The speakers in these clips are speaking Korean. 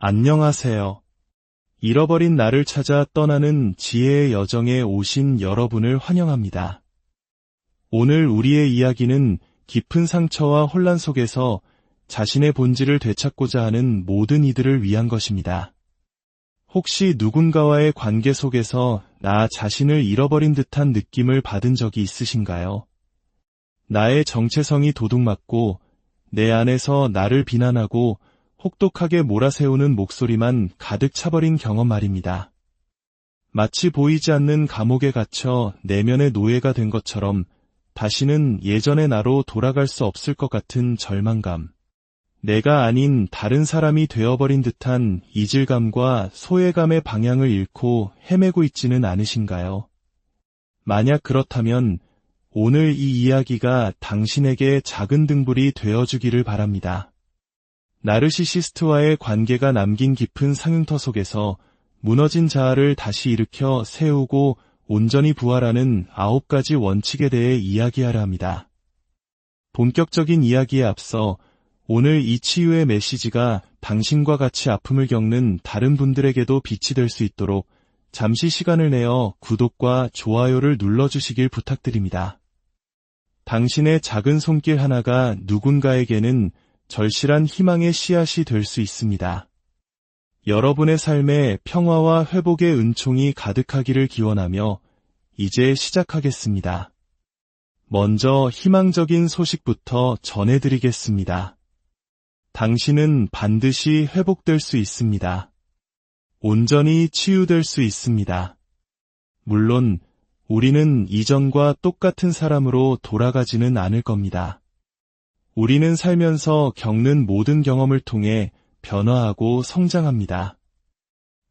안녕하세요. 잃어버린 나를 찾아 떠나는 지혜의 여정에 오신 여러분을 환영합니다. 오늘 우리의 이야기는 깊은 상처와 혼란 속에서 자신의 본질을 되찾고자 하는 모든 이들을 위한 것입니다. 혹시 누군가와의 관계 속에서 나 자신을 잃어버린 듯한 느낌을 받은 적이 있으신가요? 나의 정체성이 도둑맞고 내 안에서 나를 비난하고 혹독하게 몰아세우는 목소리만 가득 차버린 경험 말입니다. 마치 보이지 않는 감옥에 갇혀 내면의 노예가 된 것처럼 다시는 예전의 나로 돌아갈 수 없을 것 같은 절망감. 내가 아닌 다른 사람이 되어버린 듯한 이질감과 소외감의 방향을 잃고 헤매고 있지는 않으신가요? 만약 그렇다면 오늘 이 이야기가 당신에게 작은 등불이 되어주기를 바랍니다. 나르시시스트와의 관계가 남긴 깊은 상흉터 속에서 무너진 자아를 다시 일으켜 세우고 온전히 부활하는 9가지 원칙에 대해 이야기하려 합니다. 본격적인 이야기에 앞서 오늘 이 치유의 메시지가 당신과 같이 아픔을 겪는 다른 분들에게도 빛이 될 수 있도록 잠시 시간을 내어 구독과 좋아요를 눌러주시길 부탁드립니다. 당신의 작은 손길 하나가 누군가에게는 절실한 희망의 씨앗이 될 수 있습니다. 여러분의 삶에 평화와 회복의 은총이 가득하기를 기원하며 이제 시작하겠습니다. 먼저 희망적인 소식부터 전해드리겠습니다. 당신은 반드시 회복될 수 있습니다. 온전히 치유될 수 있습니다. 물론 우리는 이전과 똑같은 사람으로 돌아가지는 않을 겁니다. 우리는 살면서 겪는 모든 경험을 통해 변화하고 성장합니다.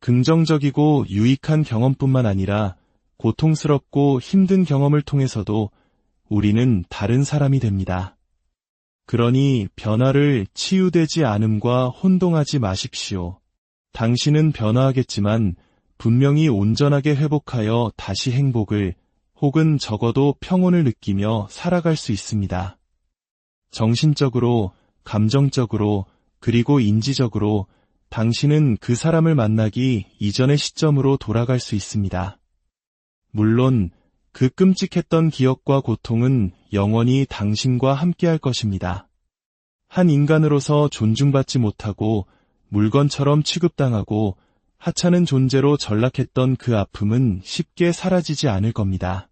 긍정적이고 유익한 경험뿐만 아니라 고통스럽고 힘든 경험을 통해서도 우리는 다른 사람이 됩니다. 그러니 변화를 치유되지 않음과 혼동하지 마십시오. 당신은 변화하겠지만 분명히 온전하게 회복하여 다시 행복을 혹은 적어도 평온을 느끼며 살아갈 수 있습니다. 정신적으로, 감정적으로, 그리고 인지적으로 당신은 그 사람을 만나기 이전의 시점으로 돌아갈 수 있습니다. 물론 그 끔찍했던 기억과 고통은 영원히 당신과 함께할 것입니다. 한 인간으로서 존중받지 못하고 물건처럼 취급당하고 하찮은 존재로 전락했던 그 아픔은 쉽게 사라지지 않을 겁니다.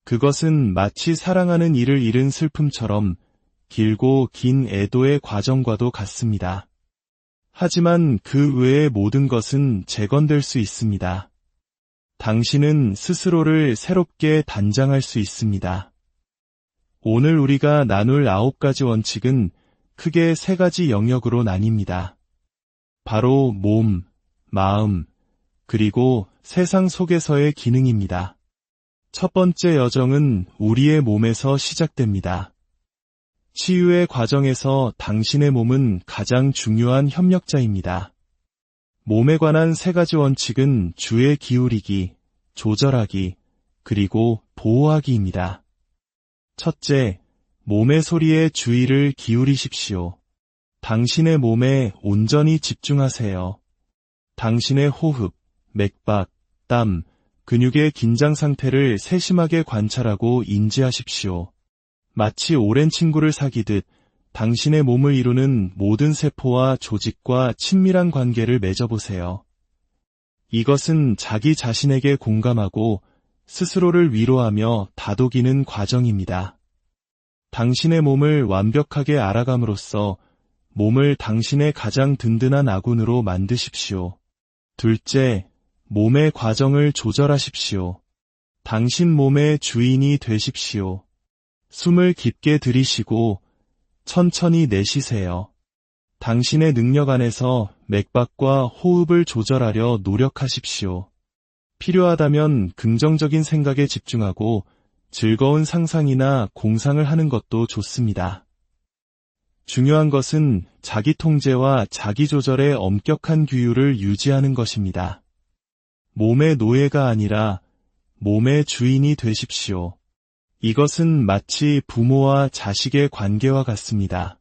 그것은 마치 사랑하는 이를 잃은 슬픔처럼 길고 긴 애도의 과정과도 같습니다. 하지만 그 외의 모든 것은 재건될 수 있습니다. 당신은 스스로를 새롭게 단장할 수 있습니다. 오늘 우리가 나눌 9가지 원칙은 크게 3가지 영역으로 나뉩니다. 바로 몸, 마음, 그리고 세상 속에서의 기능입니다. 첫 번째 여정은 우리의 몸에서 시작됩니다. 치유의 과정에서 당신의 몸은 가장 중요한 협력자입니다. 몸에 관한 3가지 원칙은 주의 기울이기, 조절하기, 그리고 보호하기입니다. 첫째, 몸의 소리에 주의를 기울이십시오. 당신의 몸에 온전히 집중하세요. 당신의 호흡, 맥박, 땀, 근육의 긴장 상태를 세심하게 관찰하고 인지하십시오. 마치 오랜 친구를 사귀듯 당신의 몸을 이루는 모든 세포와 조직과 친밀한 관계를 맺어보세요. 이것은 자기 자신에게 공감하고 스스로를 위로하며 다독이는 과정입니다. 당신의 몸을 완벽하게 알아감으로써 몸을 당신의 가장 든든한 아군으로 만드십시오. 둘째, 몸의 과정을 조절하십시오. 당신 몸의 주인이 되십시오. 숨을 깊게 들이쉬고 천천히 내쉬세요. 당신의 능력 안에서 맥박과 호흡을 조절하려 노력하십시오. 필요하다면 긍정적인 생각에 집중하고 즐거운 상상이나 공상을 하는 것도 좋습니다. 중요한 것은 자기 통제와 자기 조절의 엄격한 규율을 유지하는 것입니다. 몸의 노예가 아니라 몸의 주인이 되십시오. 이것은 마치 부모와 자식의 관계와 같습니다.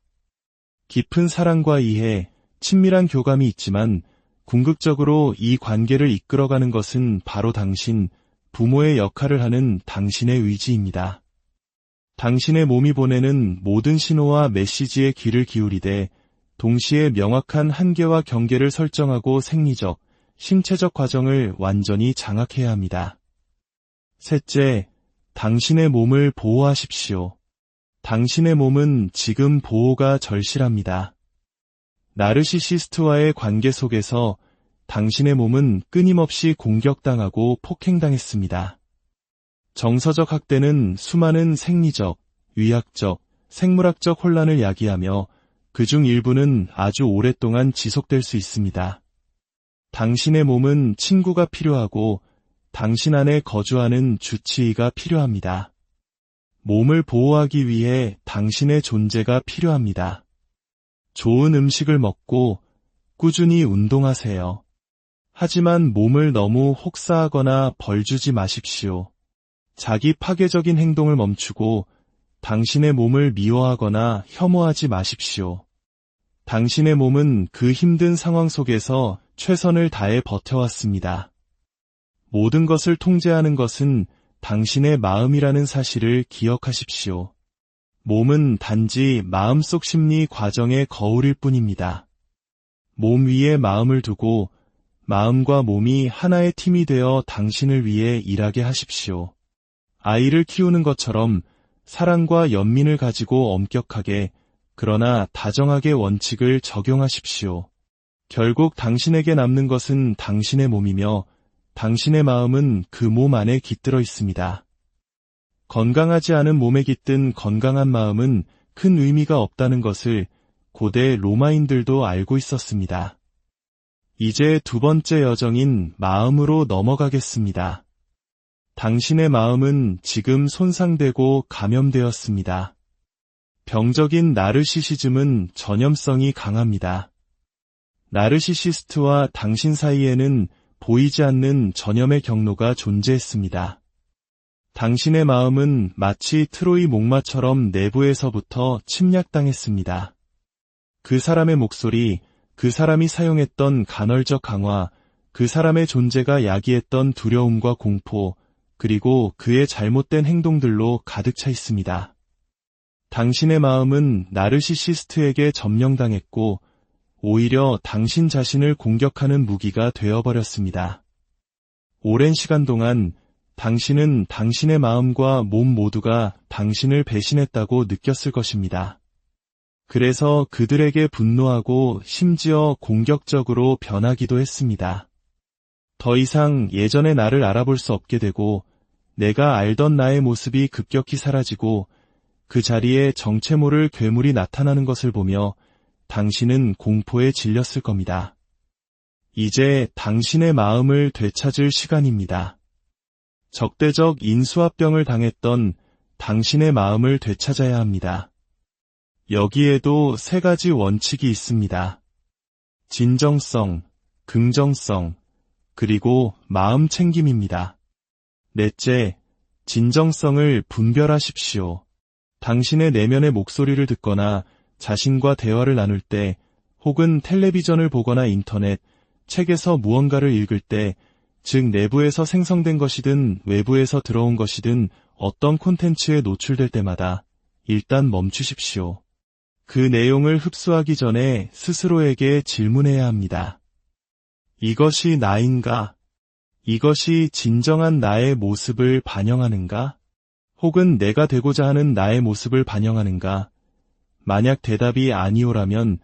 깊은 사랑과 이해, 친밀한 교감이 있지만 궁극적으로 이 관계를 이끌어가는 것은 바로 당신, 부모의 역할을 하는 당신의 의지입니다. 당신의 몸이 보내는 모든 신호와 메시지에 귀를 기울이되 동시에 명확한 한계와 경계를 설정하고 생리적, 신체적 과정을 완전히 장악해야 합니다. 셋째, 당신의 몸을 보호하십시오. 당신의 몸은 지금 보호가 절실합니다. 나르시시스트와의 관계 속에서 당신의 몸은 끊임없이 공격당하고 폭행당했습니다. 정서적 학대는 수많은 생리적, 의학적, 생물학적 혼란을 야기하며 그중 일부는 아주 오랫동안 지속될 수 있습니다. 당신의 몸은 친구가 필요하고 당신 안에 거주하는 주치의가 필요합니다. 몸을 보호하기 위해 당신의 존재가 필요합니다. 좋은 음식을 먹고 꾸준히 운동하세요. 하지만 몸을 너무 혹사하거나 벌주지 마십시오. 자기 파괴적인 행동을 멈추고 당신의 몸을 미워하거나 혐오하지 마십시오. 당신의 몸은 그 힘든 상황 속에서 최선을 다해 버텨왔습니다. 모든 것을 통제하는 것은 당신의 마음이라는 사실을 기억하십시오. 몸은 단지 마음속 심리 과정의 거울일 뿐입니다. 몸 위에 마음을 두고 마음과 몸이 하나의 팀이 되어 당신을 위해 일하게 하십시오. 아이를 키우는 것처럼 사랑과 연민을 가지고 엄격하게 그러나 다정하게 원칙을 적용하십시오. 결국 당신에게 남는 것은 당신의 몸이며 당신의 마음은 그 몸 안에 깃들어 있습니다. 건강하지 않은 몸에 깃든 건강한 마음은 큰 의미가 없다는 것을 고대 로마인들도 알고 있었습니다. 이제 두 번째 여정인 마음으로 넘어가겠습니다. 당신의 마음은 지금 손상되고 감염되었습니다. 병적인 나르시시즘은 전염성이 강합니다. 나르시시스트와 당신 사이에는 보이지 않는 전염의 경로가 존재했습니다. 당신의 마음은 마치 트로이 목마처럼 내부에서부터 침략당했습니다. 그 사람의 목소리, 그 사람이 사용했던 간헐적 강화, 그 사람의 존재가 야기했던 두려움과 공포, 그리고 그의 잘못된 행동들로 가득 차 있습니다. 당신의 마음은 나르시시스트에게 점령당했고 오히려 당신 자신을 공격하는 무기가 되어버렸습니다. 오랜 시간 동안 당신은 당신의 마음과 몸 모두가 당신을 배신했다고 느꼈을 것입니다. 그래서 그들에게 분노하고 심지어 공격적으로 변하기도 했습니다. 더 이상 예전의 나를 알아볼 수 없게 되고 내가 알던 나의 모습이 급격히 사라지고 그 자리에 정체 모를 괴물이 나타나는 것을 보며 당신은 공포에 질렸을 겁니다. 이제 당신의 마음을 되찾을 시간입니다. 적대적 인수합병을 당했던 당신의 마음을 되찾아야 합니다. 여기에도 세 가지 원칙이 있습니다. 진정성, 긍정성, 그리고 마음 챙김입니다. 넷째, 진정성을 분별하십시오. 당신의 내면의 목소리를 듣거나 자신과 대화를 나눌 때 혹은 텔레비전을 보거나 인터넷, 책에서 무언가를 읽을 때, 즉 내부에서 생성된 것이든 외부에서 들어온 것이든 어떤 콘텐츠에 노출될 때마다 일단 멈추십시오. 그 내용을 흡수하기 전에 스스로에게 질문해야 합니다. 이것이 나인가? 이것이 진정한 나의 모습을 반영하는가? 혹은 내가 되고자 하는 나의 모습을 반영하는가? 만약 대답이 아니오라면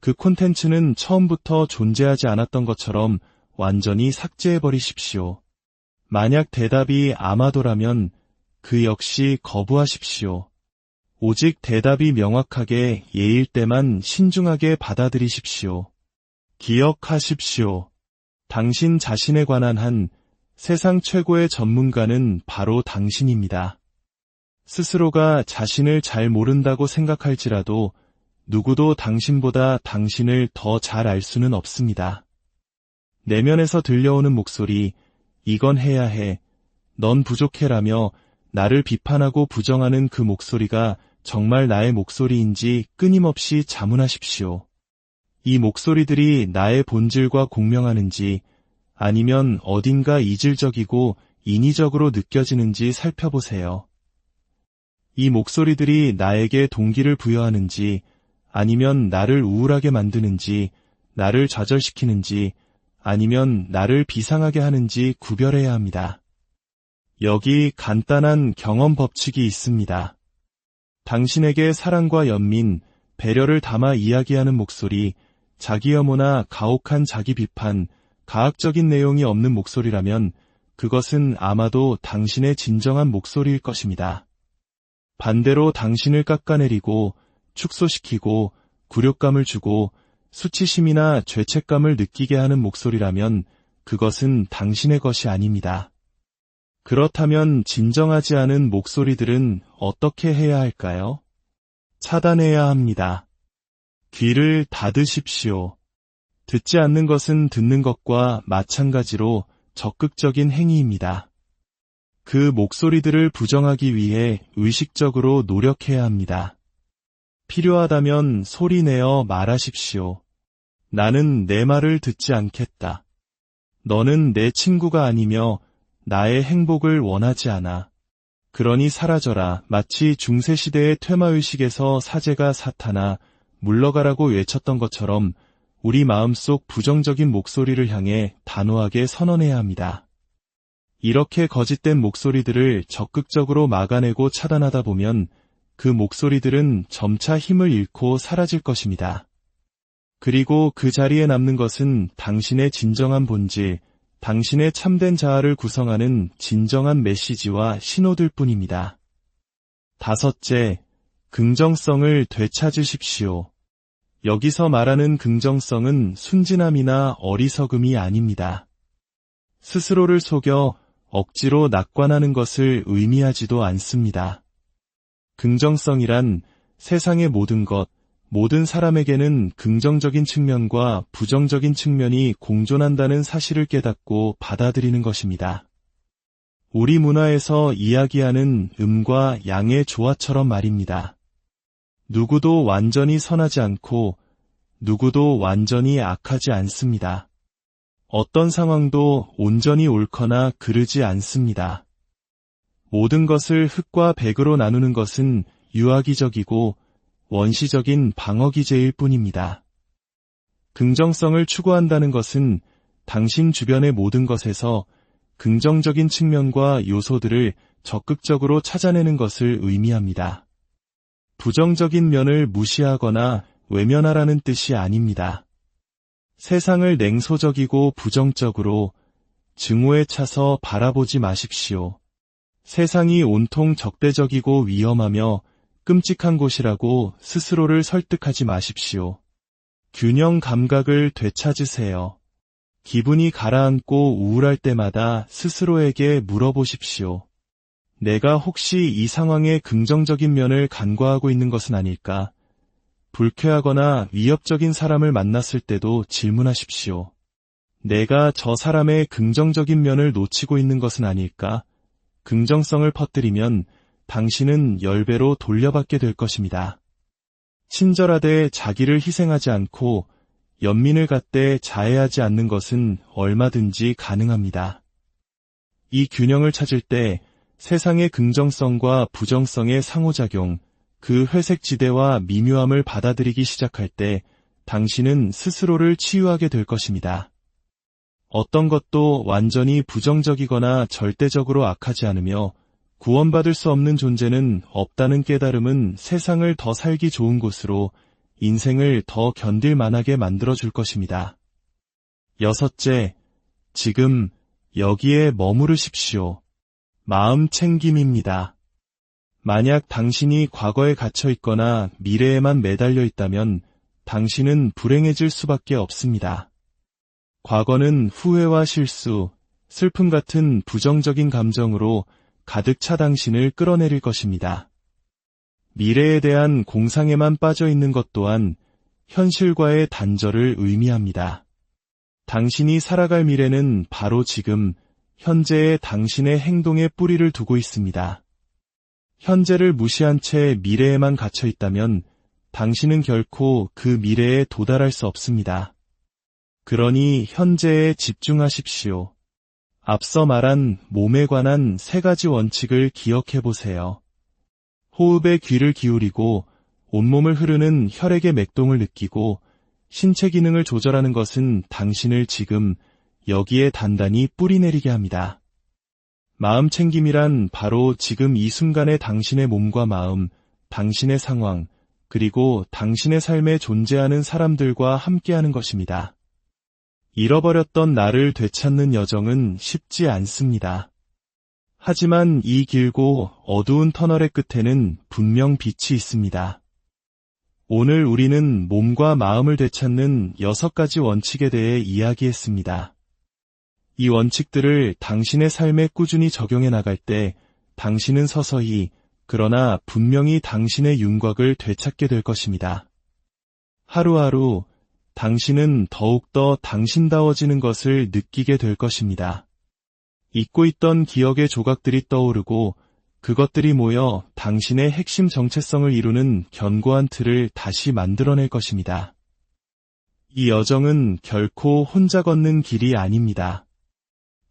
그 콘텐츠는 처음부터 존재하지 않았던 것처럼 완전히 삭제해버리십시오. 만약 대답이 아마도라면 그 역시 거부하십시오. 오직 대답이 명확하게 예일 때만 신중하게 받아들이십시오. 기억하십시오. 당신 자신에 관한 한 세상 최고의 전문가는 바로 당신입니다. 스스로가 자신을 잘 모른다고 생각할지라도 누구도 당신보다 당신을 더 잘 알 수는 없습니다. 내면에서 들려오는 목소리, 이건 해야 해, 넌 부족해라며 나를 비판하고 부정하는 그 목소리가 정말 나의 목소리인지 끊임없이 자문하십시오. 이 목소리들이 나의 본질과 공명하는지 아니면 어딘가 이질적이고 인위적으로 느껴지는지 살펴보세요. 이 목소리들이 나에게 동기를 부여하는지 아니면 나를 우울하게 만드는지 나를 좌절시키는지 아니면 나를 비상하게 하는지 구별해야 합니다. 여기 간단한 경험 법칙이 있습니다. 당신에게 사랑과 연민, 배려를 담아 이야기하는 목소리, 자기 혐오나 가혹한 자기 비판, 가학적인 내용이 없는 목소리라면 그것은 아마도 당신의 진정한 목소리일 것입니다. 반대로 당신을 깎아내리고 축소시키고 굴욕감을 주고 수치심이나 죄책감을 느끼게 하는 목소리라면 그것은 당신의 것이 아닙니다. 그렇다면 진정하지 않은 목소리들은 어떻게 해야 할까요? 차단해야 합니다. 귀를 닫으십시오. 듣지 않는 것은 듣는 것과 마찬가지로 적극적인 행위입니다. 그 목소리들을 부정하기 위해 의식적으로 노력해야 합니다. 필요하다면 소리내어 말하십시오. 나는 내 말을 듣지 않겠다. 너는 내 친구가 아니며 나의 행복을 원하지 않아. 그러니 사라져라. 마치 중세시대의 퇴마의식에서 사제가 사탄아 물러가라고 외쳤던 것처럼 우리 마음속 부정적인 목소리를 향해 단호하게 선언해야 합니다. 이렇게 거짓된 목소리들을 적극적으로 막아내고 차단하다 보면 그 목소리들은 점차 힘을 잃고 사라질 것입니다. 그리고 그 자리에 남는 것은 당신의 진정한 본질, 당신의 참된 자아를 구성하는 진정한 메시지와 신호들 뿐입니다. 다섯째, 긍정성을 되찾으십시오. 여기서 말하는 긍정성은 순진함이나 어리석음이 아닙니다. 스스로를 속여 억지로 낙관하는 것을 의미하지도 않습니다. 긍정성이란 세상의 모든 것, 모든 사람에게는 긍정적인 측면과 부정적인 측면이 공존한다는 사실을 깨닫고 받아들이는 것입니다. 우리 문화에서 이야기하는 음과 양의 조화처럼 말입니다. 누구도 완전히 선하지 않고 누구도 완전히 악하지 않습니다. 어떤 상황도 온전히 옳거나 그르지 않습니다. 모든 것을 흑과 백으로 나누는 것은 유아기적이고 원시적인 방어기제일 뿐입니다. 긍정성을 추구한다는 것은 당신 주변의 모든 것에서 긍정적인 측면과 요소들을 적극적으로 찾아내는 것을 의미합니다. 부정적인 면을 무시하거나 외면하라는 뜻이 아닙니다. 세상을 냉소적이고 부정적으로 증오에 차서 바라보지 마십시오. 세상이 온통 적대적이고 위험하며 끔찍한 곳이라고 스스로를 설득하지 마십시오. 균형 감각을 되찾으세요. 기분이 가라앉고 우울할 때마다 스스로에게 물어보십시오. 내가 혹시 이 상황의 긍정적인 면을 간과하고 있는 것은 아닐까? 불쾌하거나 위협적인 사람을 만났을 때도 질문하십시오. 내가 저 사람의 긍정적인 면을 놓치고 있는 것은 아닐까? 긍정성을 퍼뜨리면 당신은 10배로 돌려받게 될 것입니다. 친절하되 자기를 희생하지 않고 연민을 갖되 자애하지 않는 것은 얼마든지 가능합니다. 이 균형을 찾을 때 세상의 긍정성과 부정성의 상호작용, 그 회색지대와 미묘함을 받아들이기 시작할 때 당신은 스스로를 치유하게 될 것입니다. 어떤 것도 완전히 부정적이거나 절대적으로 악하지 않으며 구원받을 수 없는 존재는 없다는 깨달음은 세상을 더 살기 좋은 곳으로 인생을 더 견딜 만하게 만들어줄 것입니다. 여섯째, 지금 여기에 머무르십시오. 마음 챙김입니다. 만약 당신이 과거에 갇혀 있거나 미래에만 매달려 있다면 당신은 불행해질 수밖에 없습니다. 과거는 후회와 실수, 슬픔 같은 부정적인 감정으로 가득 차 당신을 끌어내릴 것입니다. 미래에 대한 공상에만 빠져 있는 것 또한 현실과의 단절을 의미합니다. 당신이 살아갈 미래는 바로 지금, 현재의 당신의 행동에 뿌리를 두고 있습니다. 현재를 무시한 채 미래에만 갇혀 있다면 당신은 결코 그 미래에 도달할 수 없습니다. 그러니 현재에 집중하십시오. 앞서 말한 몸에 관한 3가지 원칙을 기억해 보세요. 호흡에 귀를 기울이고 온몸을 흐르는 혈액의 맥동을 느끼고 신체 기능을 조절하는 것은 당신을 지금 여기에 단단히 뿌리내리게 합니다. 마음 챙김이란 바로 지금 이 순간의 당신의 몸과 마음, 당신의 상황, 그리고 당신의 삶에 존재하는 사람들과 함께하는 것입니다. 잃어버렸던 나를 되찾는 여정은 쉽지 않습니다. 하지만 이 길고 어두운 터널의 끝에는 분명 빛이 있습니다. 오늘 우리는 몸과 마음을 되찾는 6가지 원칙에 대해 이야기했습니다. 이 원칙들을 당신의 삶에 꾸준히 적용해 나갈 때 당신은 서서히 그러나 분명히 당신의 윤곽을 되찾게 될 것입니다. 하루하루 당신은 더욱더 당신다워지는 것을 느끼게 될 것입니다. 잊고 있던 기억의 조각들이 떠오르고 그것들이 모여 당신의 핵심 정체성을 이루는 견고한 틀을 다시 만들어낼 것입니다. 이 여정은 결코 혼자 걷는 길이 아닙니다.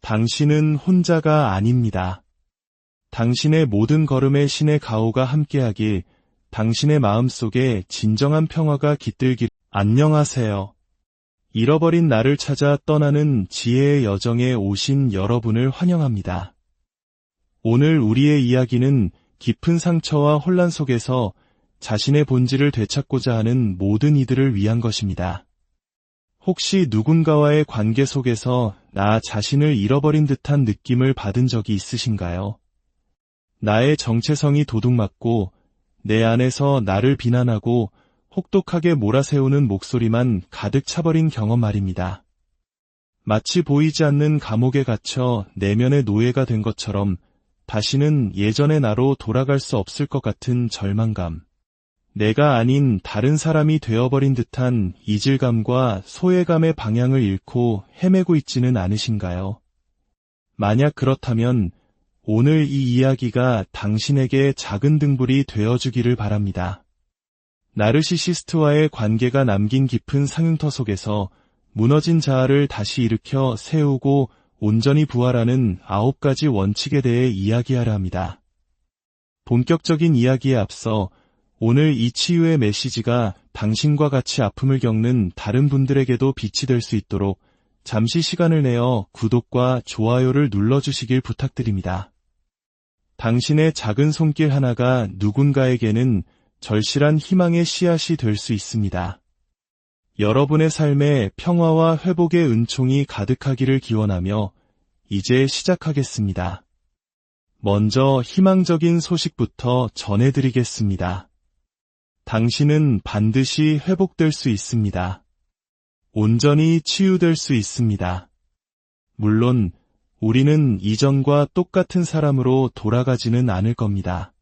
당신은 혼자가 아닙니다. 당신의 모든 걸음에 신의 가호가 함께하길, 당신의 마음속에 진정한 평화가 깃들길. 안녕하세요. 잃어버린 나를 찾아 떠나는 지혜의 여정에 오신 여러분을 환영합니다. 오늘 우리의 이야기는 깊은 상처와 혼란 속에서 자신의 본질을 되찾고자 하는 모든 이들을 위한 것입니다. 혹시 누군가와의 관계 속에서 나 자신을 잃어버린 듯한 느낌을 받은 적이 있으신가요? 나의 정체성이 도둑맞고 내 안에서 나를 비난하고 혹독하게 몰아세우는 목소리만 가득 차버린 경험 말입니다. 마치 보이지 않는 감옥에 갇혀 내면의 노예가 된 것처럼 다시는 예전의 나로 돌아갈 수 없을 것 같은 절망감. 내가 아닌 다른 사람이 되어버린 듯한 이질감과 소외감의 방향을 잃고 헤매고 있지는 않으신가요? 만약 그렇다면 오늘 이 이야기가 당신에게 작은 등불이 되어주기를 바랍니다. 나르시시스트와의 관계가 남긴 깊은 상흉터 속에서 무너진 자아를 다시 일으켜 세우고 온전히 부활하는 9가지 원칙에 대해 이야기하려 합니다. 본격적인 이야기에 앞서 오늘 이 치유의 메시지가 당신과 같이 아픔을 겪는 다른 분들에게도 빛이 될 수 있도록 잠시 시간을 내어 구독과 좋아요를 눌러주시길 부탁드립니다. 당신의 작은 손길 하나가 누군가에게는 절실한 희망의 씨앗이 될 수 있습니다. 여러분의 삶에 평화와 회복의 은총이 가득하기를 기원하며 이제 시작하겠습니다. 먼저 희망적인 소식부터 전해드리겠습니다. 당신은 반드시 회복될 수 있습니다. 온전히 치유될 수 있습니다. 물론 우리는 이전과 똑같은 사람으로 돌아가지는 않을 겁니다.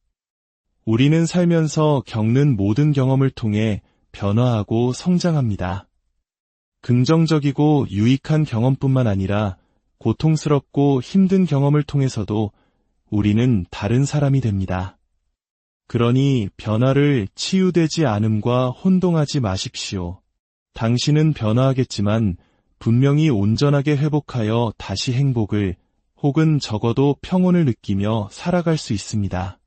우리는 살면서 겪는 모든 경험을 통해 변화하고 성장합니다. 긍정적이고 유익한 경험뿐만 아니라 고통스럽고 힘든 경험을 통해서도 우리는 다른 사람이 됩니다. 그러니 변화를 치유되지 않음과 혼동하지 마십시오. 당신은 변화하겠지만 분명히 온전하게 회복하여 다시 행복을 혹은 적어도 평온을 느끼며 살아갈 수 있습니다.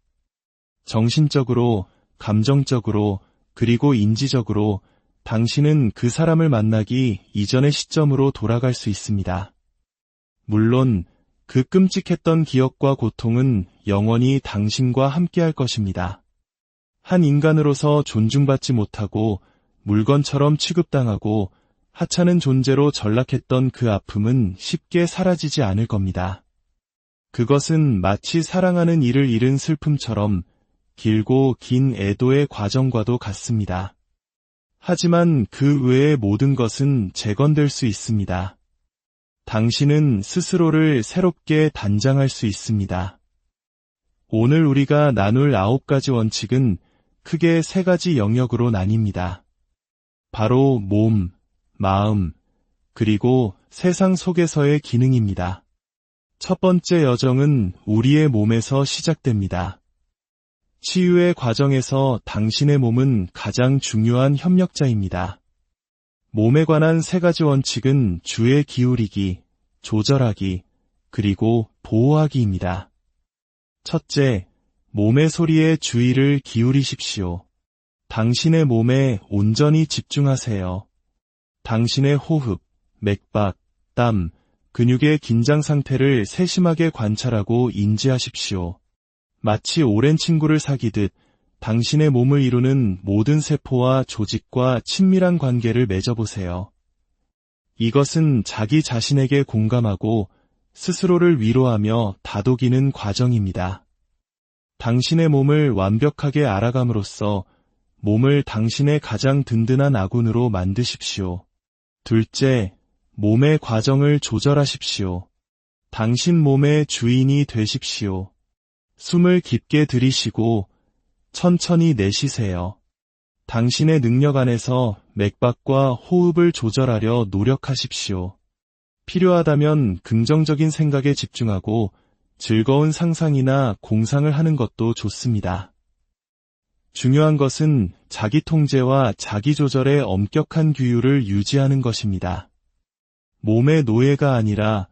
정신적으로, 감정적으로, 그리고 인지적으로 당신은 그 사람을 만나기 이전의 시점으로 돌아갈 수 있습니다. 물론 그 끔찍했던 기억과 고통은 영원히 당신과 함께할 것입니다. 한 인간으로서 존중받지 못하고 물건처럼 취급당하고 하찮은 존재로 전락했던 그 아픔은 쉽게 사라지지 않을 겁니다. 그것은 마치 사랑하는 이를 잃은 슬픔처럼 길고 긴 애도의 과정과도 같습니다. 하지만 그 외의 모든 것은 재건될 수 있습니다. 당신은 스스로를 새롭게 단장할 수 있습니다. 오늘 우리가 나눌 9가지 원칙은 크게 3가지 영역으로 나뉩니다. 바로 몸, 마음, 그리고 세상 속에서의 기능입니다. 첫 번째 여정은 우리의 몸에서 시작됩니다. 치유의 과정에서 당신의 몸은 가장 중요한 협력자입니다. 몸에 관한 3가지 원칙은 주의 기울이기, 조절하기, 그리고 보호하기입니다. 첫째, 몸의 소리에 주의를 기울이십시오. 당신의 몸에 온전히 집중하세요. 당신의 호흡, 맥박, 땀, 근육의 긴장 상태를 세심하게 관찰하고 인지하십시오. 마치 오랜 친구를 사귀듯 당신의 몸을 이루는 모든 세포와 조직과 친밀한 관계를 맺어보세요. 이것은 자기 자신에게 공감하고 스스로를 위로하며 다독이는 과정입니다. 당신의 몸을 완벽하게 알아감으로써 몸을 당신의 가장 든든한 아군으로 만드십시오. 둘째, 몸의 과정을 조절하십시오. 당신 몸의 주인이 되십시오. 숨을 깊게 들이쉬고 천천히 내쉬세요. 당신의 능력 안에서 맥박과 호흡을 조절하려 노력하십시오. 필요하다면 긍정적인 생각에 집중하고 즐거운 상상이나 공상을 하는 것도 좋습니다. 중요한 것은 자기 통제와 자기 조절의 엄격한 규율을 유지하는 것입니다. 몸의 노예가 아니라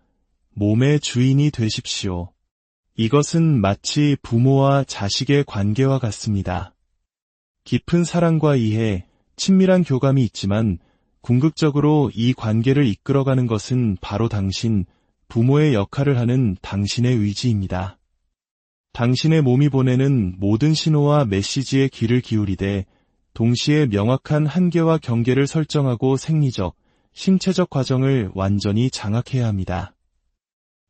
몸의 주인이 되십시오. 이것은 마치 부모와 자식의 관계와 같습니다. 깊은 사랑과 이해, 친밀한 교감이 있지만 궁극적으로 이 관계를 이끌어가는 것은 바로 당신, 부모의 역할을 하는 당신의 의지입니다. 당신의 몸이 보내는 모든 신호와 메시지에 귀를 기울이되 동시에 명확한 한계와 경계를 설정하고 생리적, 신체적 과정을 완전히 장악해야 합니다.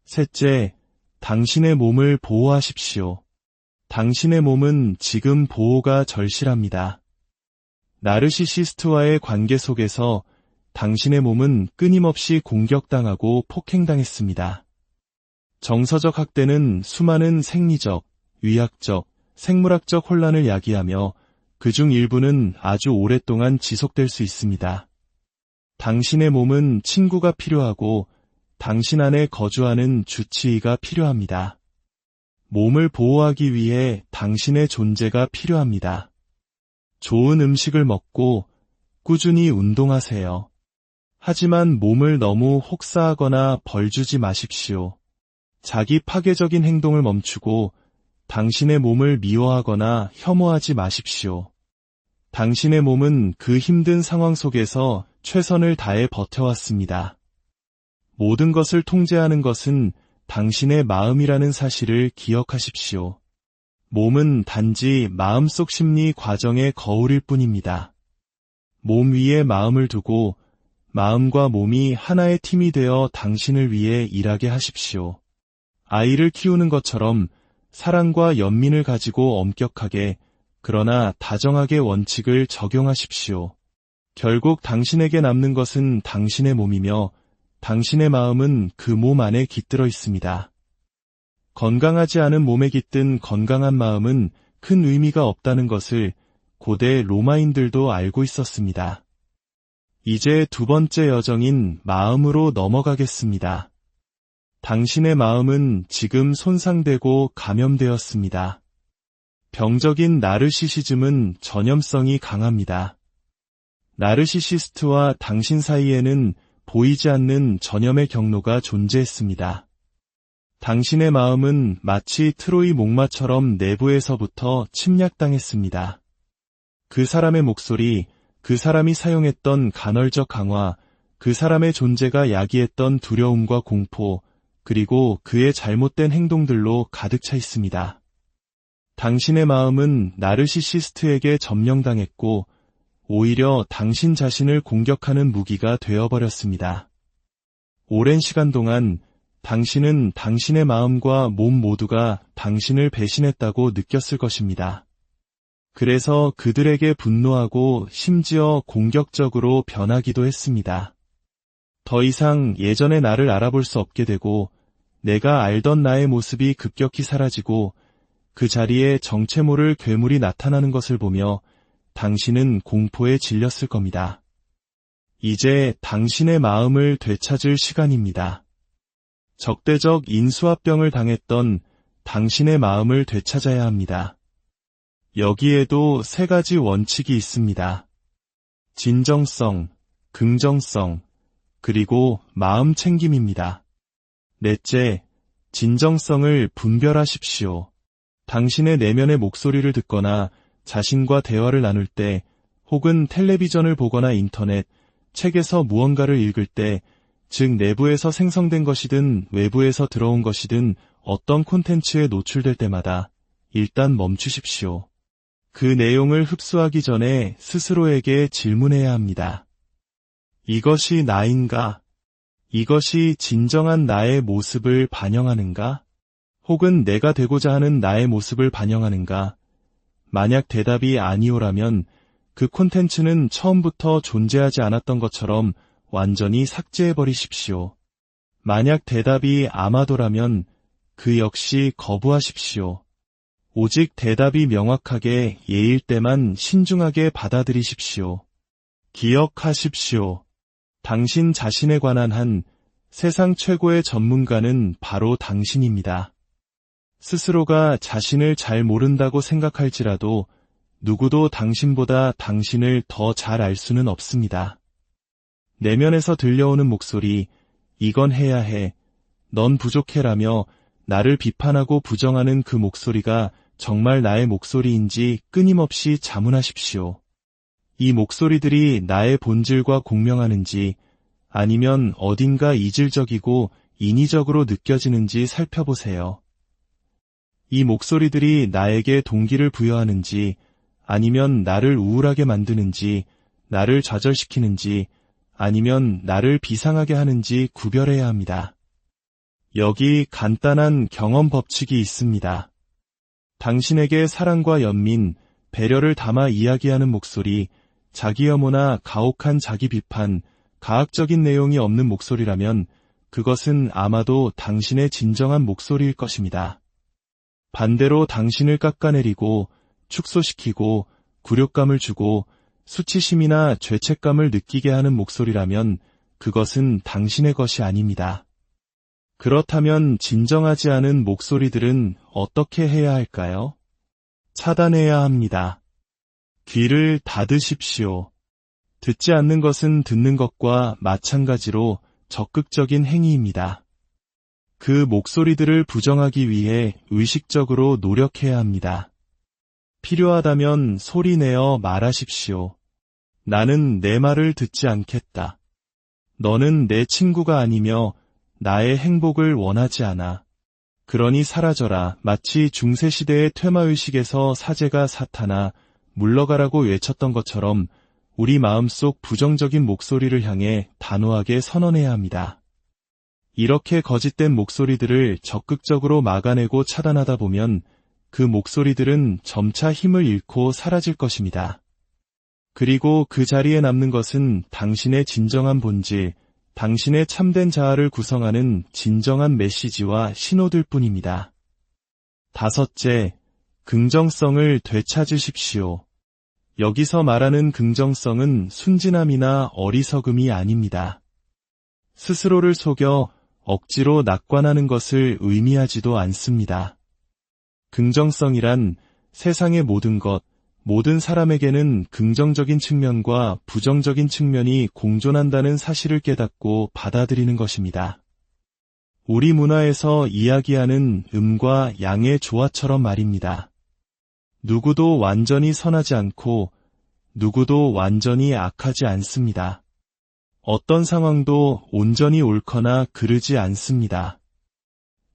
셋째, 당신의 몸을 보호하십시오. 당신의 몸은 지금 보호가 절실합니다. 나르시시스트와의 관계 속에서 당신의 몸은 끊임없이 공격당하고 폭행당했습니다. 정서적 학대는 수많은 생리적, 위학적, 생물학적 혼란을 야기하며 그중 일부는 아주 오랫동안 지속될 수 있습니다. 당신의 몸은 친구가 필요하고 당신 안에 거주하는 주치의가 필요합니다. 몸을 보호하기 위해 당신의 존재가 필요합니다. 좋은 음식을 먹고 꾸준히 운동하세요. 하지만 몸을 너무 혹사하거나 벌주지 마십시오. 자기 파괴적인 행동을 멈추고 당신의 몸을 미워하거나 혐오하지 마십시오. 당신의 몸은 그 힘든 상황 속에서 최선을 다해 버텨왔습니다. 모든 것을 통제하는 것은 당신의 마음이라는 사실을 기억하십시오. 몸은 단지 마음속 심리 과정의 거울일 뿐입니다. 몸 위에 마음을 두고 마음과 몸이 하나의 팀이 되어 당신을 위해 일하게 하십시오. 아이를 키우는 것처럼 사랑과 연민을 가지고 엄격하게 그러나 다정하게 원칙을 적용하십시오. 결국 당신에게 남는 것은 당신의 몸이며 당신의 마음은 그 몸 안에 깃들어 있습니다. 건강하지 않은 몸에 깃든 건강한 마음은 큰 의미가 없다는 것을 고대 로마인들도 알고 있었습니다. 이제 2번째 여정인 마음으로 넘어가겠습니다. 당신의 마음은 지금 손상되고 감염되었습니다. 병적인 나르시시즘은 전염성이 강합니다. 나르시시스트와 당신 사이에는 보이지 않는 전염의 경로가 존재했습니다. 당신의 마음은 마치 트로이 목마처럼 내부에서부터 침략당했습니다. 그 사람의 목소리, 그 사람이 사용했던 간헐적 강화, 그 사람의 존재가 야기했던 두려움과 공포, 그리고 그의 잘못된 행동들로 가득 차 있습니다. 당신의 마음은 나르시시스트에게 점령당했고 오히려 당신 자신을 공격하는 무기가 되어버렸습니다. 오랜 시간 동안 당신은 당신의 마음과 몸 모두가 당신을 배신했다고 느꼈을 것입니다. 그래서 그들에게 분노하고 심지어 공격적으로 변하기도 했습니다. 더 이상 예전의 나를 알아볼 수 없게 되고 내가 알던 나의 모습이 급격히 사라지고 그 자리에 정체 모를 괴물이 나타나는 것을 보며 당신은 공포에 질렸을 겁니다. 이제 당신의 마음을 되찾을 시간입니다. 적대적 인수합병을 당했던 당신의 마음을 되찾아야 합니다. 여기에도 세 가지 원칙이 있습니다. 진정성, 긍정성, 그리고 마음 챙김입니다. 넷째, 진정성을 분별하십시오. 당신의 내면의 목소리를 듣거나 자신과 대화를 나눌 때, 혹은 텔레비전을 보거나 인터넷, 책에서 무언가를 읽을 때, 즉 내부에서 생성된 것이든 외부에서 들어온 것이든 어떤 콘텐츠에 노출될 때마다 일단 멈추십시오. 그 내용을 흡수하기 전에 스스로에게 질문해야 합니다. 이것이 나인가? 이것이 진정한 나의 모습을 반영하는가? 혹은 내가 되고자 하는 나의 모습을 반영하는가? 만약 대답이 아니오라면 그 콘텐츠는 처음부터 존재하지 않았던 것처럼 완전히 삭제해버리십시오. 만약 대답이 아마도라면 그 역시 거부하십시오. 오직 대답이 명확하게 예일 때만 신중하게 받아들이십시오. 기억하십시오. 당신 자신에 관한 한 세상 최고의 전문가는 바로 당신입니다. 스스로가 자신을 잘 모른다고 생각할지라도 누구도 당신보다 당신을 더 잘 알 수는 없습니다. 내면에서 들려오는 목소리, 이건 해야 해, 넌 부족해라며 나를 비판하고 부정하는 그 목소리가 정말 나의 목소리인지 끊임없이 자문하십시오. 이 목소리들이 나의 본질과 공명하는지 아니면 어딘가 이질적이고 인위적으로 느껴지는지 살펴보세요. 이 목소리들이 나에게 동기를 부여하는지 아니면 나를 우울하게 만드는지 나를 좌절시키는지 아니면 나를 비상하게 하는지 구별해야 합니다. 여기 간단한 경험 법칙이 있습니다. 당신에게 사랑과 연민, 배려를 담아 이야기하는 목소리, 자기 혐오나 가혹한 자기 비판, 가학적인 내용이 없는 목소리라면 그것은 아마도 당신의 진정한 목소리일 것입니다. 반대로 당신을 깎아내리고 축소시키고 굴욕감을 주고 수치심이나 죄책감을 느끼게 하는 목소리라면 그것은 당신의 것이 아닙니다. 그렇다면 진정하지 않은 목소리들은 어떻게 해야 할까요? 차단해야 합니다. 귀를 닫으십시오. 듣지 않는 것은 듣는 것과 마찬가지로 적극적인 행위입니다. 그 목소리들을 부정하기 위해 의식적으로 노력해야 합니다. 필요하다면 소리내어 말하십시오. 나는 내 말을 듣지 않겠다. 너는 내 친구가 아니며 나의 행복을 원하지 않아. 그러니 사라져라. 마치 중세시대의 퇴마의식에서 사제가 사탄아 물러가라고 외쳤던 것처럼 우리 마음속 부정적인 목소리를 향해 단호하게 선언해야 합니다. 이렇게 거짓된 목소리들을 적극적으로 막아내고 차단하다 보면 그 목소리들은 점차 힘을 잃고 사라질 것입니다. 그리고 그 자리에 남는 것은 당신의 진정한 본질, 당신의 참된 자아를 구성하는 진정한 메시지와 신호들 뿐입니다. 다섯째, 긍정성을 되찾으십시오. 여기서 말하는 긍정성은 순진함이나 어리석음이 아닙니다. 스스로를 속여 억지로 낙관하는 것을 의미하지도 않습니다. 긍정성이란 세상의 모든 것, 모든 사람에게는 긍정적인 측면과 부정적인 측면이 공존한다는 사실을 깨닫고 받아들이는 것입니다. 우리 문화에서 이야기하는 음과 양의 조화처럼 말입니다. 누구도 완전히 선하지 않고 누구도 완전히 악하지 않습니다. 어떤 상황도 온전히 옳거나 그르지 않습니다.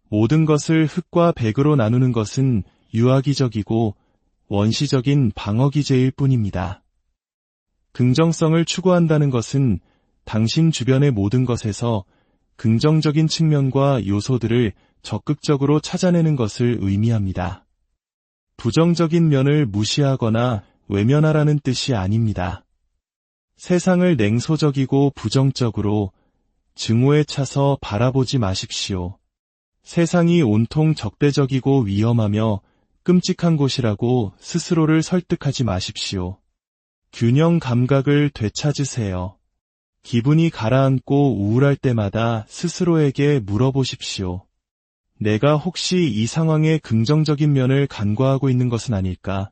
모든 것을 흑과 백으로 나누는 것은 유아기적이고 원시적인 방어기제일 뿐입니다. 긍정성을 추구한다는 것은 당신 주변의 모든 것에서 긍정적인 측면과 요소들을 적극적으로 찾아내는 것을 의미합니다. 부정적인 면을 무시하거나 외면하라는 뜻이 아닙니다. 세상을 냉소적이고 부정적으로 증오에 차서 바라보지 마십시오. 세상이 온통 적대적이고 위험하며 끔찍한 곳이라고 스스로를 설득하지 마십시오. 균형 감각을 되찾으세요. 기분이 가라앉고 우울할 때마다 스스로에게 물어보십시오. 내가 혹시 이 상황의 긍정적인 면을 간과하고 있는 것은 아닐까?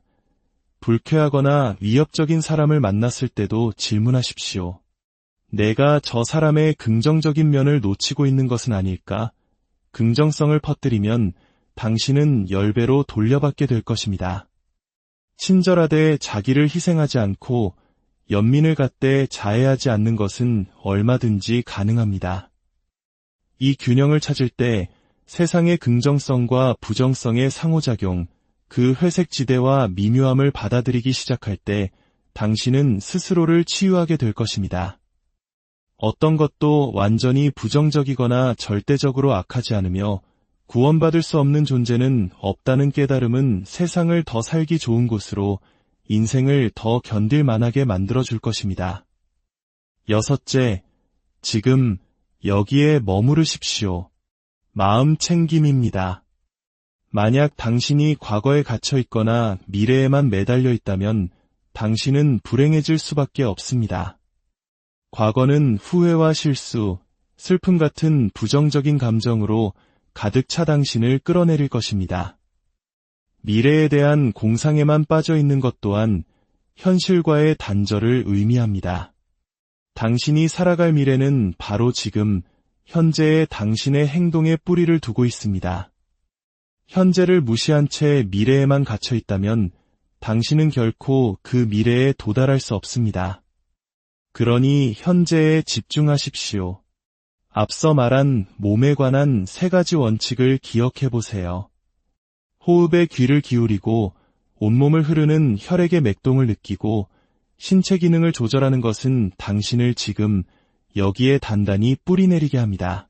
불쾌하거나 위협적인 사람을 만났을 때도 질문하십시오. 내가 저 사람의 긍정적인 면을 놓치고 있는 것은 아닐까? 긍정성을 퍼뜨리면 당신은 10배로 돌려받게 될 것입니다. 친절하되 자기를 희생하지 않고 연민을 갖되 자애하지 않는 것은 얼마든지 가능합니다. 이 균형을 찾을 때 세상의 긍정성과 부정성의 상호작용, 그 회색지대와 미묘함을 받아들이기 시작할 때 당신은 스스로를 치유하게 될 것입니다. 어떤 것도 완전히 부정적이거나 절대적으로 악하지 않으며 구원받을 수 없는 존재는 없다는 깨달음은 세상을 더 살기 좋은 곳으로, 인생을 더 견딜 만하게 만들어줄 것입니다. 6째, 지금 여기에 머무르십시오. 마음 챙김입니다. 만약 당신이 과거에 갇혀 있거나 미래에만 매달려 있다면 당신은 불행해질 수밖에 없습니다. 과거는 후회와 실수, 슬픔 같은 부정적인 감정으로 가득 차 당신을 끌어내릴 것입니다. 미래에 대한 공상에만 빠져 있는 것 또한 현실과의 단절을 의미합니다. 당신이 살아갈 미래는 바로 지금, 현재의 당신의 행동에 뿌리를 두고 있습니다. 현재를 무시한 채 미래에만 갇혀 있다면 당신은 결코 그 미래에 도달할 수 없습니다. 그러니 현재에 집중하십시오. 앞서 말한 몸에 관한 3가지 원칙을 기억해 보세요. 호흡에 귀를 기울이고 온몸을 흐르는 혈액의 맥동을 느끼고 신체 기능을 조절하는 것은 당신을 지금 여기에 단단히 뿌리내리게 합니다.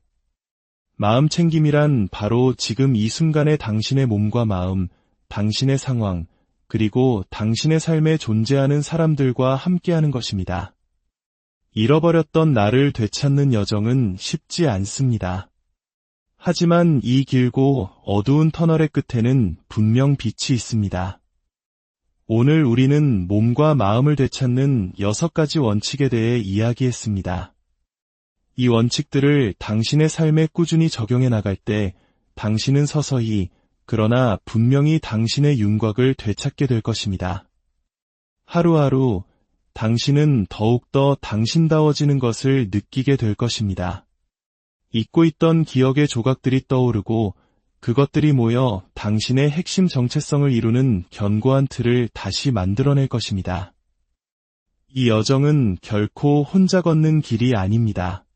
마음 챙김이란 바로 지금 이 순간의 당신의 몸과 마음, 당신의 상황, 그리고 당신의 삶에 존재하는 사람들과 함께하는 것입니다. 잃어버렸던 나를 되찾는 여정은 쉽지 않습니다. 하지만 이 길고 어두운 터널의 끝에는 분명 빛이 있습니다. 오늘 우리는 몸과 마음을 되찾는 6가지 원칙에 대해 이야기했습니다. 이 원칙들을 당신의 삶에 꾸준히 적용해 나갈 때 당신은 서서히, 그러나 분명히 당신의 윤곽을 되찾게 될 것입니다. 하루하루 당신은 더욱더 당신다워지는 것을 느끼게 될 것입니다. 잊고 있던 기억의 조각들이 떠오르고 그것들이 모여 당신의 핵심 정체성을 이루는 견고한 틀을 다시 만들어낼 것입니다. 이 여정은 결코 혼자 걷는 길이 아닙니다.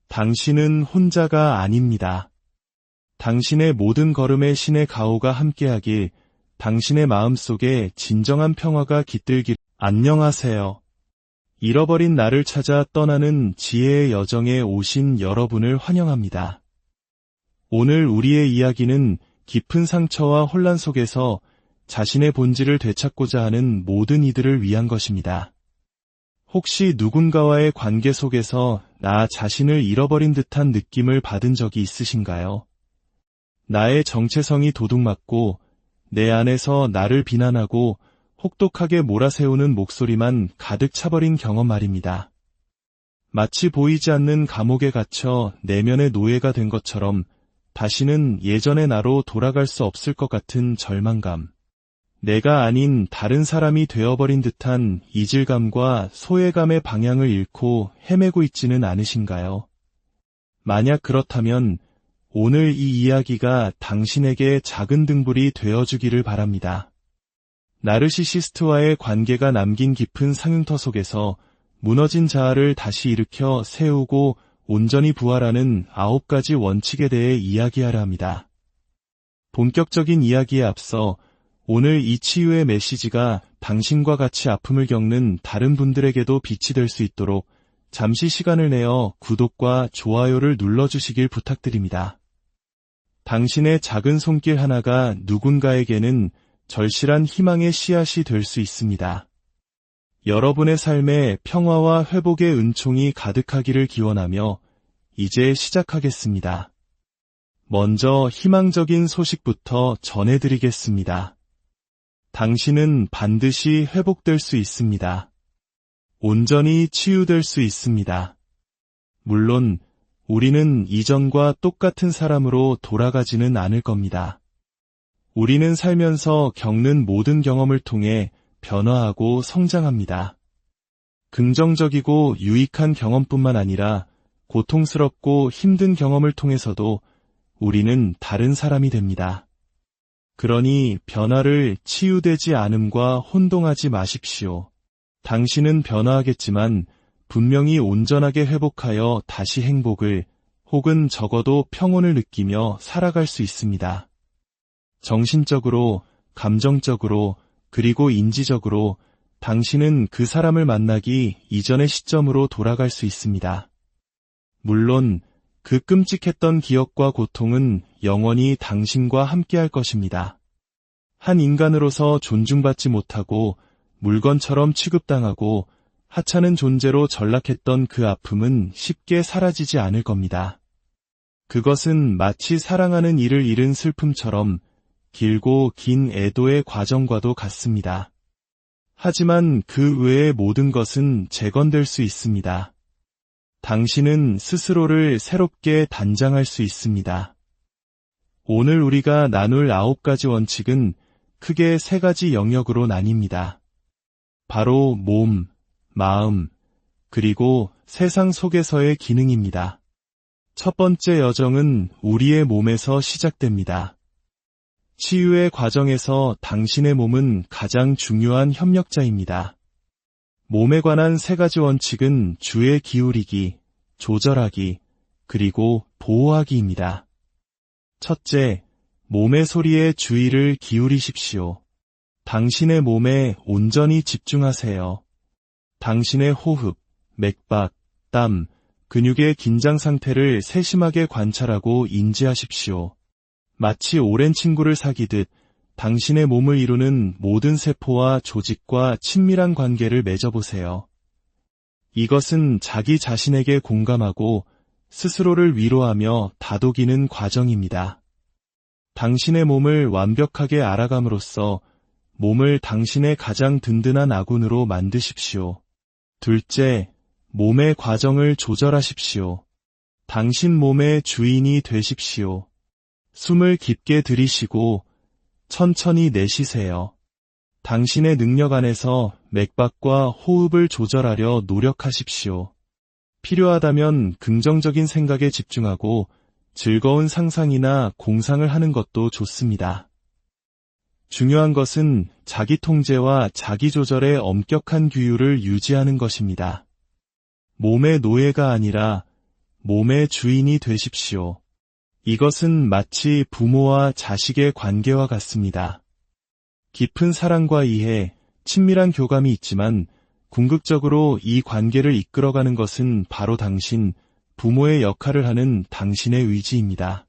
당신은 혼자가 아닙니다. 당신의 모든 걸음에 신의 가호가 함께하길, 당신의 마음속에 진정한 평화가 깃들길. 안녕하세요. 잃어버린 나를 찾아 떠나는 지혜의 여정에 오신 여러분을 환영합니다. 오늘 우리의 이야기는 깊은 상처와 혼란 속에서 자신의 본질을 되찾고자 하는 모든 이들을 위한 것입니다. 혹시 누군가와의 관계 속에서 나 자신을 잃어버린 듯한 느낌을 받은 적이 있으신가요? 나의 정체성이 도둑맞고 내 안에서 나를 비난하고 혹독하게 몰아세우는 목소리만 가득 차버린 경험 말입니다. 마치 보이지 않는 감옥에 갇혀 내면의 노예가 된 것처럼 다시는 예전의 나로 돌아갈 수 없을 것 같은 절망감, 내가 아닌 다른 사람이 되어버린 듯한 이질감과 소외감의 방향을 잃고 헤매고 있지는 않으신가요? 만약 그렇다면 오늘 이 이야기가 당신에게 작은 등불이 되어주기를 바랍니다. 나르시시스트와의 관계가 남긴 깊은 상흉터 속에서 무너진 자아를 다시 일으켜 세우고 온전히 부활하는 9가지 원칙에 대해 이야기하려 합니다. 본격적인 이야기에 앞서 오늘 이 치유의 메시지가 당신과 같이 아픔을 겪는 다른 분들에게도 빛이 될 수 있도록 잠시 시간을 내어 구독과 좋아요를 눌러주시길 부탁드립니다. 당신의 작은 손길 하나가 누군가에게는 절실한 희망의 씨앗이 될 수 있습니다. 여러분의 삶에 평화와 회복의 은총이 가득하기를 기원하며 이제 시작하겠습니다. 먼저 희망적인 소식부터 전해드리겠습니다. 당신은 반드시 회복될 수 있습니다. 온전히 치유될 수 있습니다. 물론 우리는 이전과 똑같은 사람으로 돌아가지는 않을 겁니다. 우리는 살면서 겪는 모든 경험을 통해 변화하고 성장합니다. 긍정적이고 유익한 경험뿐만 아니라 고통스럽고 힘든 경험을 통해서도 우리는 다른 사람이 됩니다. 그러니 변화를 치유되지 않음과 혼동하지 마십시오. 당신은 변화하겠지만 분명히 온전하게 회복하여 다시 행복을 혹은 적어도 평온을 느끼며 살아갈 수 있습니다. 정신적으로, 감정적으로, 그리고 인지적으로 당신은 그 사람을 만나기 이전의 시점으로 돌아갈 수 있습니다. 물론 그 끔찍했던 기억과 고통은 영원히 당신과 함께할 것입니다. 한 인간으로서 존중받지 못하고 물건처럼 취급당하고 하찮은 존재로 전락했던 그 아픔은 쉽게 사라지지 않을 겁니다. 그것은 마치 사랑하는 이를 잃은 슬픔처럼 길고 긴 애도의 과정과도 같습니다. 하지만 그 외의 모든 것은 재건될 수 있습니다. 당신은 스스로를 새롭게 단장할 수 있습니다. 오늘 우리가 나눌 9가지 원칙은 크게 3가지 영역으로 나뉩니다. 바로 몸, 마음, 그리고 세상 속에서의 기능입니다. 첫 번째 여정은 우리의 몸에서 시작됩니다. 치유의 과정에서 당신의 몸은 가장 중요한 협력자입니다. 몸에 관한 3가지 원칙은 주의 기울이기, 조절하기, 그리고 보호하기입니다. 첫째, 몸의 소리에 주의를 기울이십시오. 당신의 몸에 온전히 집중하세요. 당신의 호흡, 맥박, 땀, 근육의 긴장 상태를 세심하게 관찰하고 인지하십시오. 마치 오랜 친구를 사귀듯 당신의 몸을 이루는 모든 세포와 조직과 친밀한 관계를 맺어보세요. 이것은 자기 자신에게 공감하고 스스로를 위로하며 다독이는 과정입니다. 당신의 몸을 완벽하게 알아감으로써 몸을 당신의 가장 든든한 아군으로 만드십시오. 둘째, 몸의 과정을 조절하십시오. 당신 몸의 주인이 되십시오. 숨을 깊게 들이쉬고 천천히 내쉬세요. 당신의 능력 안에서 맥박과 호흡을 조절하려 노력하십시오. 필요하다면 긍정적인 생각에 집중하고 즐거운 상상이나 공상을 하는 것도 좋습니다. 중요한 것은 자기 통제와 자기 조절의 엄격한 규율을 유지하는 것입니다. 몸의 노예가 아니라 몸의 주인이 되십시오. 이것은 마치 부모와 자식의 관계와 같습니다. 깊은 사랑과 이해, 친밀한 교감이 있지만 궁극적으로 이 관계를 이끌어가는 것은 바로 당신, 부모의 역할을 하는 당신의 의지입니다.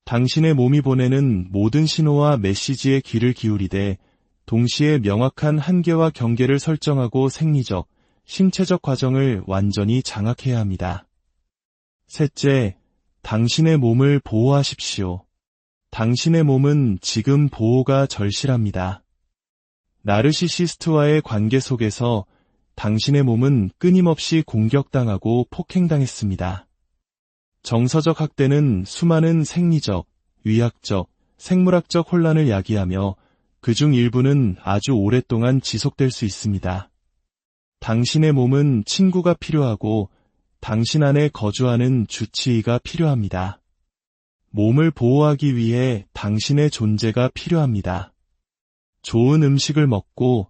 당신의 몸이 보내는 모든 신호와 메시지에 귀를 기울이되 동시에 명확한 한계와 경계를 설정하고 생리적, 신체적 과정을 완전히 장악해야 합니다. 셋째, 당신의 몸을 보호하십시오. 당신의 몸은 지금 보호가 절실합니다. 나르시시스트와의 관계 속에서 당신의 몸은 끊임없이 공격당하고 폭행당했습니다. 정서적 학대는 수많은 생리적, 위학적, 생물학적 혼란을 야기하며 그중 일부는 아주 오랫동안 지속될 수 있습니다. 당신의 몸은 친구가 필요하고 당신 안에 거주하는 주치의가 필요합니다. 몸을 보호하기 위해 당신의 존재가 필요합니다. 좋은 음식을 먹고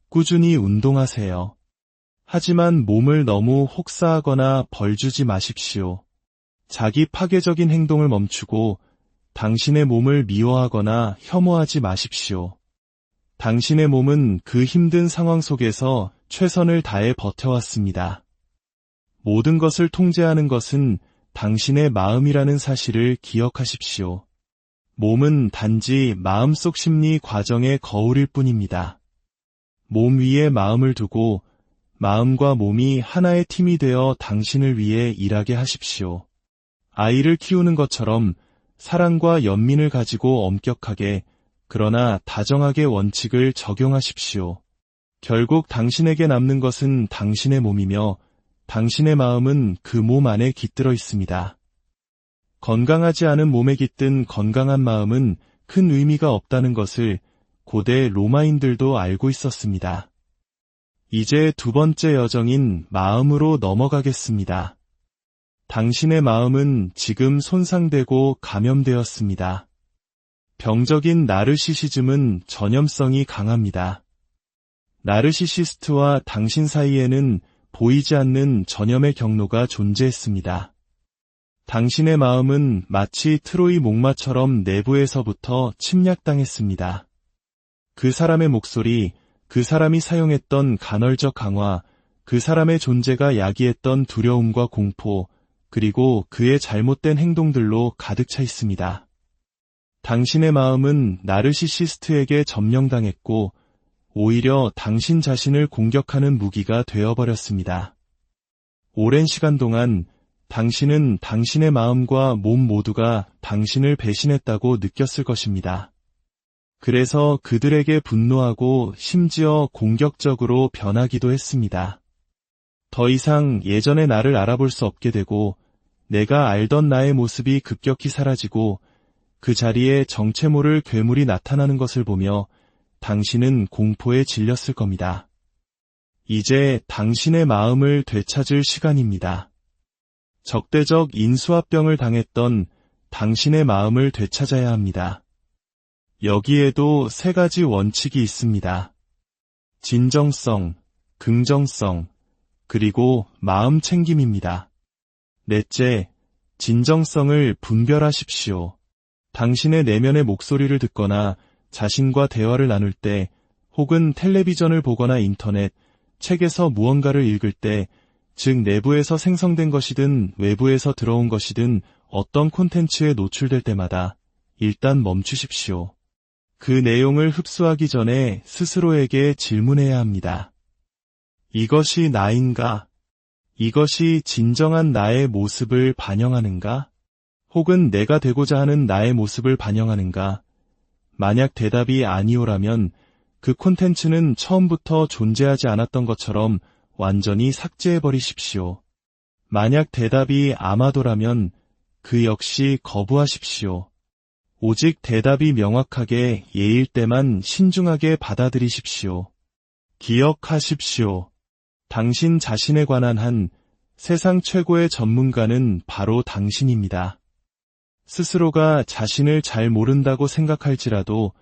꾸준히 운동하세요. 하지만 몸을 너무 혹사하거나 벌주지 마십시오. 자기 파괴적인 행동을 멈추고 당신의 몸을 미워하거나 혐오하지 마십시오. 당신의 몸은 그 힘든 상황 속에서 최선을 다해 버텨왔습니다. 모든 것을 통제하는 것은 당신의 마음이라는 사실을 기억하십시오. 몸은 단지 마음속 심리 과정의 거울일 뿐입니다. 몸 위에 마음을 두고 마음과 몸이 하나의 팀이 되어 당신을 위해 일하게 하십시오. 아이를 키우는 것처럼 사랑과 연민을 가지고 엄격하게 그러나 다정하게 원칙을 적용하십시오. 결국 당신에게 남는 것은 당신의 몸이며 당신의 마음은 그 몸 안에 깃들어 있습니다. 건강하지 않은 몸에 깃든 건강한 마음은 큰 의미가 없다는 것을 고대 로마인들도 알고 있었습니다. 이제 두 번째 여정인 마음으로 넘어가겠습니다. 당신의 마음은 지금 손상되고 감염되었습니다. 병적인 나르시시즘은 전염성이 강합니다. 나르시시스트와 당신 사이에는 보이지 않는 전염의 경로가 존재했습니다. 당신의 마음은 마치 트로이 목마처럼 내부에서부터 침략당했습니다. 그 사람의 목소리, 그 사람이 사용했던 간헐적 강화, 그 사람의 존재가 야기했던 두려움과 공포, 그리고 그의 잘못된 행동들로 가득 차 있습니다. 당신의 마음은 나르시시스트에게 점령당했고 오히려 당신 자신을 공격하는 무기가 되어버렸습니다. 오랜 시간 동안 당신은 당신의 마음과 몸 모두가 당신을 배신했다고 느꼈을 것입니다. 그래서 그들에게 분노하고 심지어 공격적으로 변하기도 했습니다. 더 이상 예전의 나를 알아볼 수 없게 되고 내가 알던 나의 모습이 급격히 사라지고 그 자리에 정체 모를 괴물이 나타나는 것을 보며 당신은 공포에 질렸을 겁니다. 이제 당신의 마음을 되찾을 시간입니다. 적대적 인수합병을 당했던 당신의 마음을 되찾아야 합니다. 여기에도 세 가지 원칙이 있습니다. 진정성, 긍정성, 그리고 마음 챙김입니다. 넷째, 진정성을 분별하십시오. 당신의 내면의 목소리를 듣거나 자신과 대화를 나눌 때, 혹은 텔레비전을 보거나 인터넷, 책에서 무언가를 읽을 때, 즉 내부에서 생성된 것이든 외부에서 들어온 것이든 어떤 콘텐츠에 노출될 때마다 일단 멈추십시오. 그 내용을 흡수하기 전에 스스로에게 질문해야 합니다. 이것이 나인가? 이것이 진정한 나의 모습을 반영하는가? 혹은 내가 되고자 하는 나의 모습을 반영하는가? 만약 대답이 아니오라면 그 콘텐츠는 처음부터 존재하지 않았던 것처럼 완전히 삭제해버리십시오. 만약 대답이 아마도라면 그 역시 거부하십시오. 오직 대답이 명확하게 예일 때만 신중하게 받아들이십시오. 기억하십시오. 당신 자신에 관한 한 세상 최고의 전문가는 바로 당신입니다. 스스로가 자신을 잘 모른다고 생각할지라도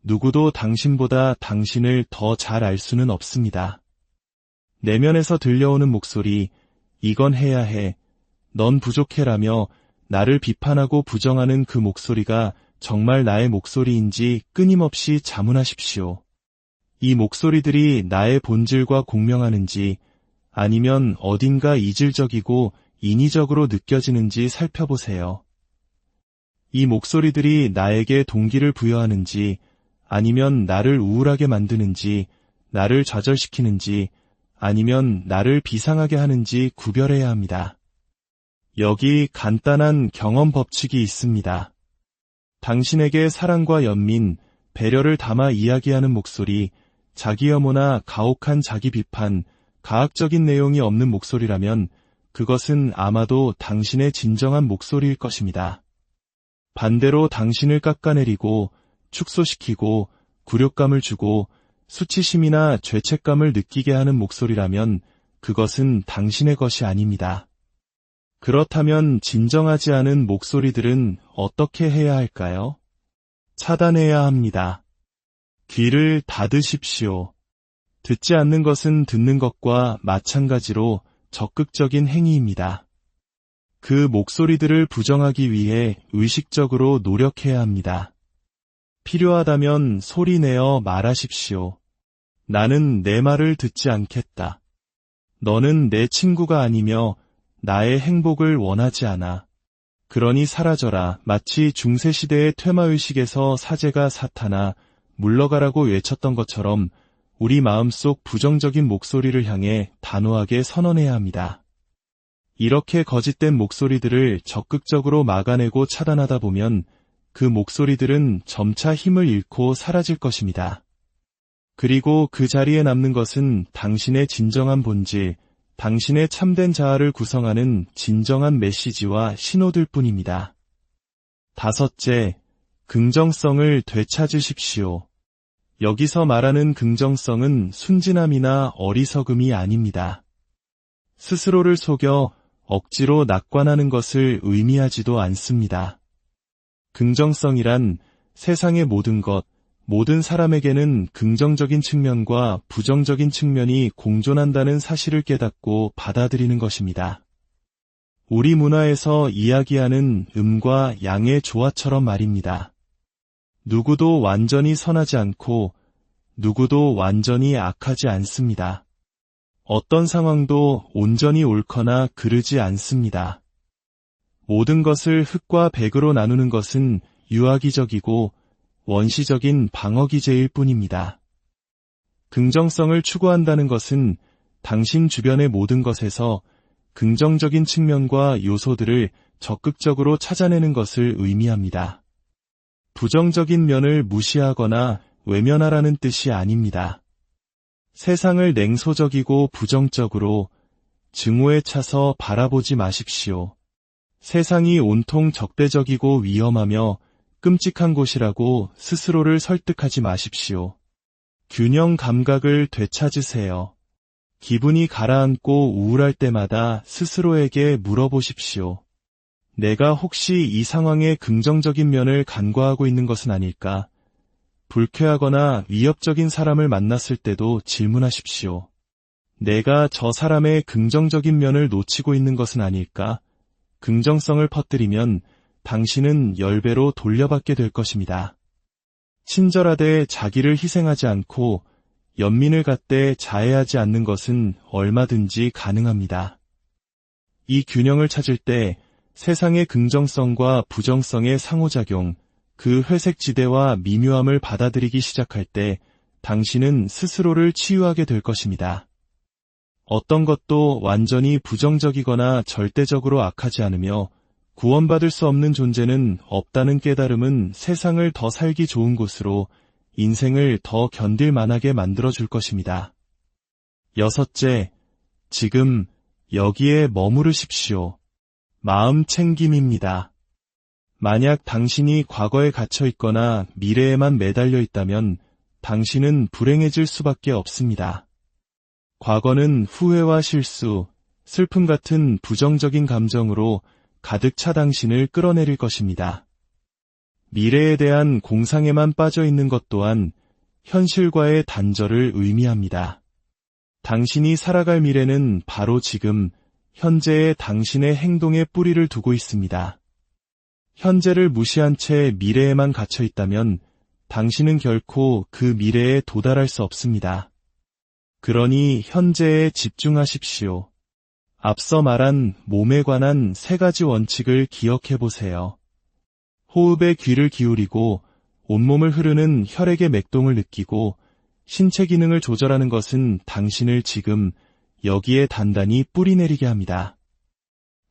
누구도 당신보다 당신을 더 잘 알 수는 없습니다. 내면에서 들려오는 목소리, 이건 해야 해, 넌 부족해라며 나를 비판하고 부정하는 그 목소리가 정말 나의 목소리인지 끊임없이 자문하십시오. 이 목소리들이 나의 본질과 공명하는지 아니면 어딘가 이질적이고 인위적으로 느껴지는지 살펴보세요. 이 목소리들이 나에게 동기를 부여하는지 아니면 나를 우울하게 만드는지 나를 좌절시키는지 아니면 나를 비상하게 하는지 구별해야 합니다. 여기 간단한 경험 법칙이 있습니다. 당신에게 사랑과 연민, 배려를 담아 이야기하는 목소리, 자기 혐오나 가혹한 자기 비판, 가학적인 내용이 없는 목소리라면 그것은 아마도 당신의 진정한 목소리일 것입니다. 반대로 당신을 깎아내리고 축소시키고 굴욕감을 주고 수치심이나 죄책감을 느끼게 하는 목소리라면 그것은 당신의 것이 아닙니다. 그렇다면 진정하지 않은 목소리들은 어떻게 해야 할까요? 차단해야 합니다. 귀를 닫으십시오. 듣지 않는 것은 듣는 것과 마찬가지로 적극적인 행위입니다. 그 목소리들을 부정하기 위해 의식적으로 노력해야 합니다. 필요하다면 소리내어 말하십시오. 나는 내 말을 듣지 않겠다. 너는 내 친구가 아니며 나의 행복을 원하지 않아. 그러니 사라져라. 마치 중세시대의 퇴마의식에서 사제가 사탄아 물러가라고 외쳤던 것처럼 우리 마음속 부정적인 목소리를 향해 단호하게 선언해야 합니다. 이렇게 거짓된 목소리들을 적극적으로 막아내고 차단하다 보면 그 목소리들은 점차 힘을 잃고 사라질 것입니다. 그리고 그 자리에 남는 것은 당신의 진정한 본질, 당신의 참된 자아를 구성하는 진정한 메시지와 신호들 뿐입니다. 다섯째, 긍정성을 되찾으십시오. 여기서 말하는 긍정성은 순진함이나 어리석음이 아닙니다. 스스로를 속여 억지로 낙관하는 것을 의미하지도 않습니다. 긍정성이란 세상의 모든 것, 모든 사람에게는 긍정적인 측면과 부정적인 측면이 공존한다는 사실을 깨닫고 받아들이는 것입니다. 우리 문화에서 이야기하는 음과 양의 조화처럼 말입니다. 누구도 완전히 선하지 않고 누구도 완전히 악하지 않습니다. 어떤 상황도 온전히 옳거나 그르지 않습니다. 모든 것을 흑과 백으로 나누는 것은 유아기적이고 원시적인 방어기제일 뿐입니다. 긍정성을 추구한다는 것은 당신 주변의 모든 것에서 긍정적인 측면과 요소들을 적극적으로 찾아내는 것을 의미합니다. 부정적인 면을 무시하거나 외면하라는 뜻이 아닙니다. 세상을 냉소적이고 부정적으로 증오에 차서 바라보지 마십시오. 세상이 온통 적대적이고 위험하며 끔찍한 곳이라고 스스로를 설득하지 마십시오. 균형 감각을 되찾으세요. 기분이 가라앉고 우울할 때마다 스스로에게 물어보십시오. 내가 혹시 이 상황의 긍정적인 면을 간과하고 있는 것은 아닐까? 불쾌하거나 위협적인 사람을 만났을 때도 질문하십시오. 내가 저 사람의 긍정적인 면을 놓치고 있는 것은 아닐까? 긍정성을 퍼뜨리면 당신은 10배로 돌려받게 될 것입니다. 친절하되 자기를 희생하지 않고 연민을 갖되 자애하지 않는 것은 얼마든지 가능합니다. 이 균형을 찾을 때 세상의 긍정성과 부정성의 상호작용, 그 회색지대와 미묘함을 받아들이기 시작할 때 당신은 스스로를 치유하게 될 것입니다. 어떤 것도 완전히 부정적이거나 절대적으로 악하지 않으며 구원받을 수 없는 존재는 없다는 깨달음은 세상을 더 살기 좋은 곳으로, 인생을 더 견딜 만하게 만들어줄 것입니다. 6째, 지금 여기에 머무르십시오. 마음 챙김입니다. 만약 당신이 과거에 갇혀 있거나 미래에만 매달려 있다면 당신은 불행해질 수밖에 없습니다. 과거는 후회와 실수, 슬픔 같은 부정적인 감정으로 가득 차 당신을 끌어내릴 것입니다. 미래에 대한 공상에만 빠져 있는 것 또한 현실과의 단절을 의미합니다. 당신이 살아갈 미래는 바로 지금, 현재의 당신의 행동에 뿌리를 두고 있습니다. 현재를 무시한 채 미래에만 갇혀 있다면 당신은 결코 그 미래에 도달할 수 없습니다. 그러니 현재에 집중하십시오. 앞서 말한 몸에 관한 3가지 원칙을 기억해 보세요. 호흡에 귀를 기울이고 온몸을 흐르는 혈액의 맥동을 느끼고 신체 기능을 조절하는 것은 당신을 지금 여기에 단단히 뿌리내리게 합니다.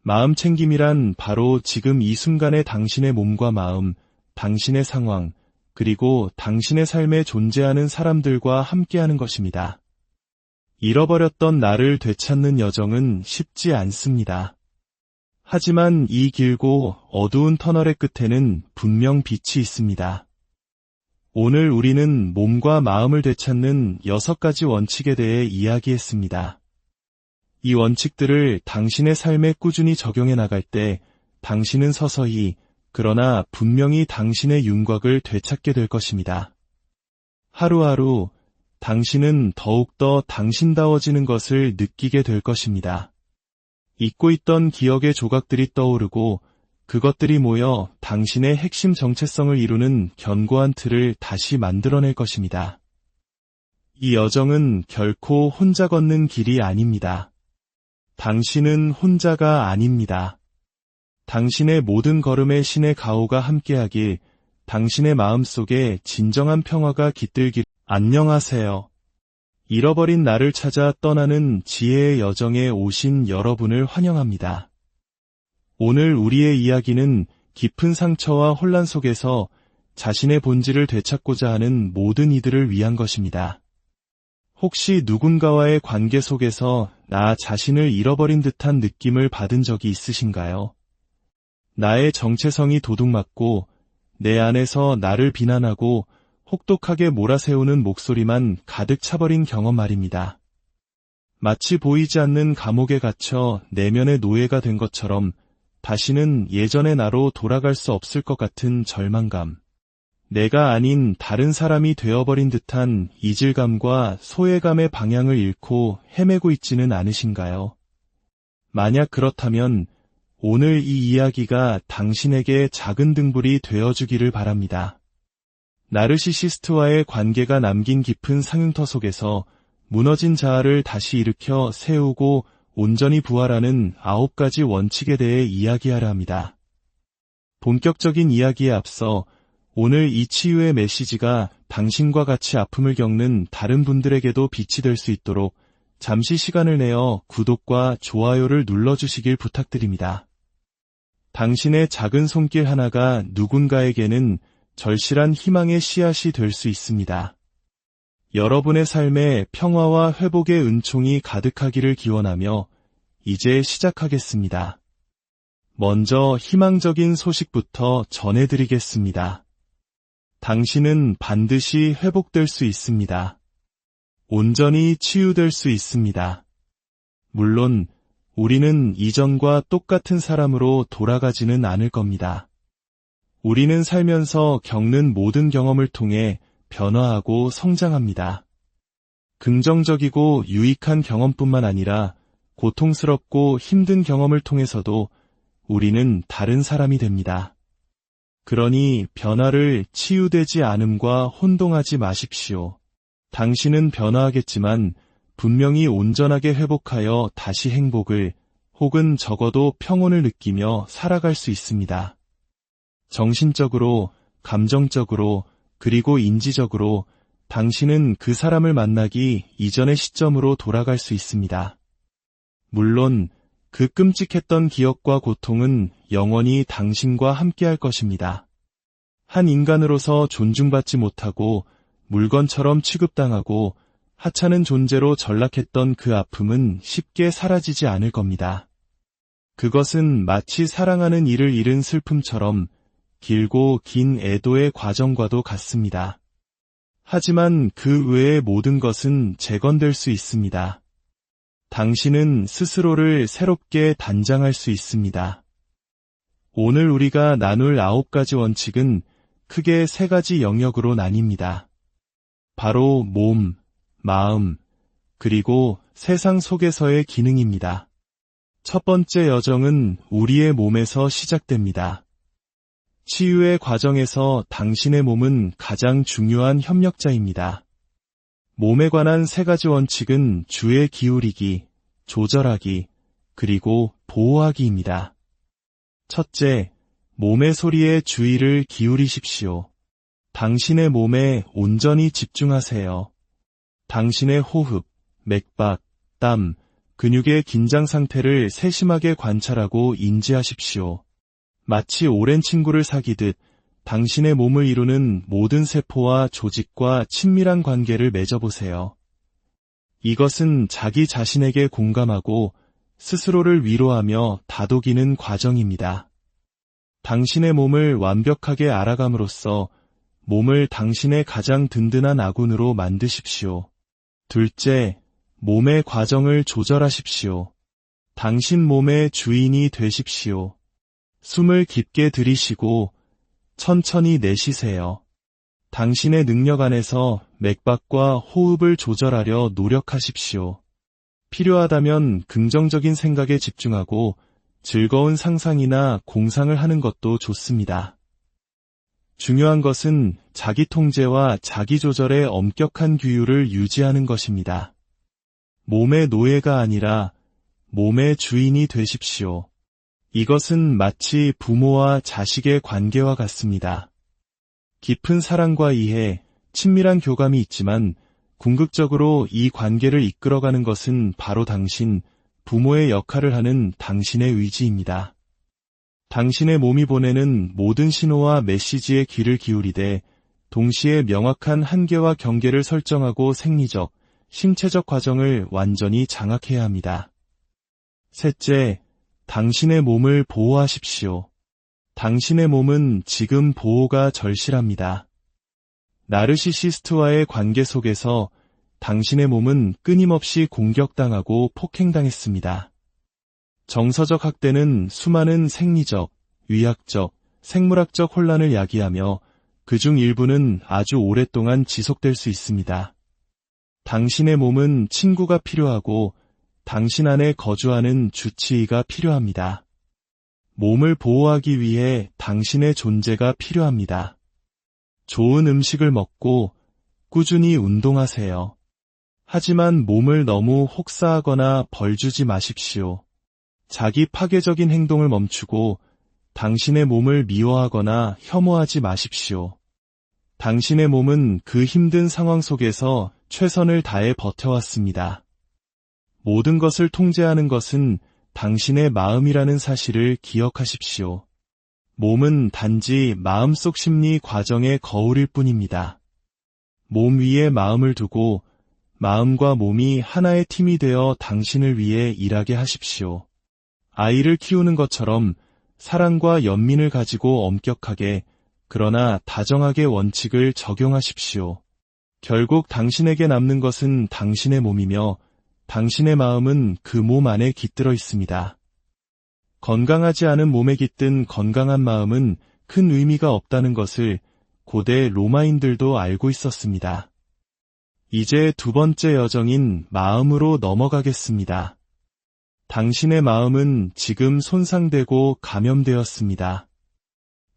마음 챙김이란 바로 지금 이 순간의 당신의 몸과 마음, 당신의 상황, 그리고 당신의 삶에 존재하는 사람들과 함께하는 것입니다. 잃어버렸던 나를 되찾는 여정은 쉽지 않습니다. 하지만 이 길고 어두운 터널의 끝에는 분명 빛이 있습니다. 오늘 우리는 몸과 마음을 되찾는 6가지 원칙에 대해 이야기했습니다. 이 원칙들을 당신의 삶에 꾸준히 적용해 나갈 때 당신은 서서히, 그러나 분명히 당신의 윤곽을 되찾게 될 것입니다. 하루하루 당신은 더욱더 당신다워지는 것을 느끼게 될 것입니다. 잊고 있던 기억의 조각들이 떠오르고 그것들이 모여 당신의 핵심 정체성을 이루는 견고한 틀을 다시 만들어낼 것입니다. 이 여정은 결코 혼자 걷는 길이 아닙니다. 당신은 혼자가 아닙니다. 당신의 모든 걸음에 신의 가호가 함께하길, 당신의 마음속에 진정한 평화가 깃들길. 안녕하세요. 잃어버린 나를 찾아 떠나는 지혜의 여정에 오신 여러분을 환영합니다. 오늘 우리의 이야기는 깊은 상처와 혼란 속에서 자신의 본질을 되찾고자 하는 모든 이들을 위한 것입니다. 혹시 누군가와의 관계 속에서 나 자신을 잃어버린 듯한 느낌을 받은 적이 있으신가요? 나의 정체성이 도둑맞고 내 안에서 나를 비난하고 혹독하게 몰아세우는 목소리만 가득 차버린 경험 말입니다. 마치 보이지 않는 감옥에 갇혀 내면의 노예가 된 것처럼 다시는 예전의 나로 돌아갈 수 없을 것 같은 절망감. 내가 아닌 다른 사람이 되어버린 듯한 이질감과 소외감의 방향을 잃고 헤매고 있지는 않으신가요? 만약 그렇다면 오늘 이 이야기가 당신에게 작은 등불이 되어주기를 바랍니다. 나르시시스트와의 관계가 남긴 깊은 상흉터 속에서 무너진 자아를 다시 일으켜 세우고 온전히 부활하는 9가지 원칙에 대해 이야기하려 합니다. 본격적인 이야기에 앞서 오늘 이 치유의 메시지가 당신과 같이 아픔을 겪는 다른 분들에게도 빛이 될 수 있도록 잠시 시간을 내어 구독과 좋아요를 눌러주시길 부탁드립니다. 당신의 작은 손길 하나가 누군가에게는 절실한 희망의 씨앗이 될 수 있습니다. 여러분의 삶에 평화와 회복의 은총이 가득하기를 기원하며 이제 시작하겠습니다. 먼저 희망적인 소식부터 전해드리겠습니다. 당신은 반드시 회복될 수 있습니다. 온전히 치유될 수 있습니다. 물론 우리는 이전과 똑같은 사람으로 돌아가지는 않을 겁니다. 우리는 살면서 겪는 모든 경험을 통해 변화하고 성장합니다. 긍정적이고 유익한 경험뿐만 아니라 고통스럽고 힘든 경험을 통해서도 우리는 다른 사람이 됩니다. 그러니 변화를 치유되지 않음과 혼동하지 마십시오. 당신은 변화하겠지만 분명히 온전하게 회복하여 다시 행복을 혹은 적어도 평온을 느끼며 살아갈 수 있습니다. 정신적으로, 감정적으로, 그리고 인지적으로 당신은 그 사람을 만나기 이전의 시점으로 돌아갈 수 있습니다. 물론 그 끔찍했던 기억과 고통은 영원히 당신과 함께할 것입니다. 한 인간으로서 존중받지 못하고 물건처럼 취급당하고 하찮은 존재로 전락했던 그 아픔은 쉽게 사라지지 않을 겁니다. 그것은 마치 사랑하는 이를 잃은 슬픔처럼 길고 긴 애도의 과정과도 같습니다. 하지만 그 외의 모든 것은 재건될 수 있습니다. 당신은 스스로를 새롭게 단장할 수 있습니다. 오늘 우리가 나눌 9가지 원칙은 크게 3가지 영역으로 나뉩니다. 바로 몸, 마음, 그리고 세상 속에서의 기능입니다. 첫 번째 여정은 우리의 몸에서 시작됩니다. 치유의 과정에서 당신의 몸은 가장 중요한 협력자입니다. 몸에 관한 3가지 원칙은 주의 기울이기, 조절하기, 그리고 보호하기입니다. 첫째, 몸의 소리에 주의를 기울이십시오. 당신의 몸에 온전히 집중하세요. 당신의 호흡, 맥박, 땀, 근육의 긴장 상태를 세심하게 관찰하고 인지하십시오. 마치 오랜 친구를 사귀듯 당신의 몸을 이루는 모든 세포와 조직과 친밀한 관계를 맺어보세요. 이것은 자기 자신에게 공감하고 스스로를 위로하며 다독이는 과정입니다. 당신의 몸을 완벽하게 알아감으로써 몸을 당신의 가장 든든한 아군으로 만드십시오. 둘째, 몸의 과정을 조절하십시오. 당신 몸의 주인이 되십시오. 숨을 깊게 들이쉬고 천천히 내쉬세요. 당신의 능력 안에서 맥박과 호흡을 조절하려 노력하십시오. 필요하다면 긍정적인 생각에 집중하고 즐거운 상상이나 공상을 하는 것도 좋습니다. 중요한 것은 자기 통제와 자기 조절의 엄격한 규율을 유지하는 것입니다. 몸의 노예가 아니라 몸의 주인이 되십시오. 이것은 마치 부모와 자식의 관계와 같습니다. 깊은 사랑과 이해, 친밀한 교감이 있지만 궁극적으로 이 관계를 이끌어가는 것은 바로 당신, 부모의 역할을 하는 당신의 의지입니다. 당신의 몸이 보내는 모든 신호와 메시지에 귀를 기울이되 동시에 명확한 한계와 경계를 설정하고 생리적, 신체적 과정을 완전히 장악해야 합니다. 셋째, 당신의 몸을 보호하십시오. 당신의 몸은 지금 보호가 절실합니다. 나르시시스트와의 관계 속에서 당신의 몸은 끊임없이 공격당하고 폭행당했습니다. 정서적 학대는 수많은 생리적, 위학적, 생물학적 혼란을 야기하며 그중 일부는 아주 오랫동안 지속될 수 있습니다. 당신의 몸은 친구가 필요하고 당신 안에 거주하는 주치의가 필요합니다. 몸을 보호하기 위해 당신의 존재가 필요합니다. 좋은 음식을 먹고 꾸준히 운동하세요. 하지만 몸을 너무 혹사하거나 벌주지 마십시오. 자기 파괴적인 행동을 멈추고 당신의 몸을 미워하거나 혐오하지 마십시오. 당신의 몸은 그 힘든 상황 속에서 최선을 다해 버텨왔습니다. 모든 것을 통제하는 것은 당신의 마음이라는 사실을 기억하십시오. 몸은 단지 마음속 심리 과정의 거울일 뿐입니다. 몸 위에 마음을 두고 마음과 몸이 하나의 팀이 되어 당신을 위해 일하게 하십시오. 아이를 키우는 것처럼 사랑과 연민을 가지고 엄격하게 그러나 다정하게 원칙을 적용하십시오. 결국 당신에게 남는 것은 당신의 몸이며 당신의 마음은 그 몸 안에 깃들어 있습니다. 건강하지 않은 몸에 깃든 건강한 마음은 큰 의미가 없다는 것을 고대 로마인들도 알고 있었습니다. 이제 두 번째 여정인 마음으로 넘어가겠습니다. 당신의 마음은 지금 손상되고 감염되었습니다.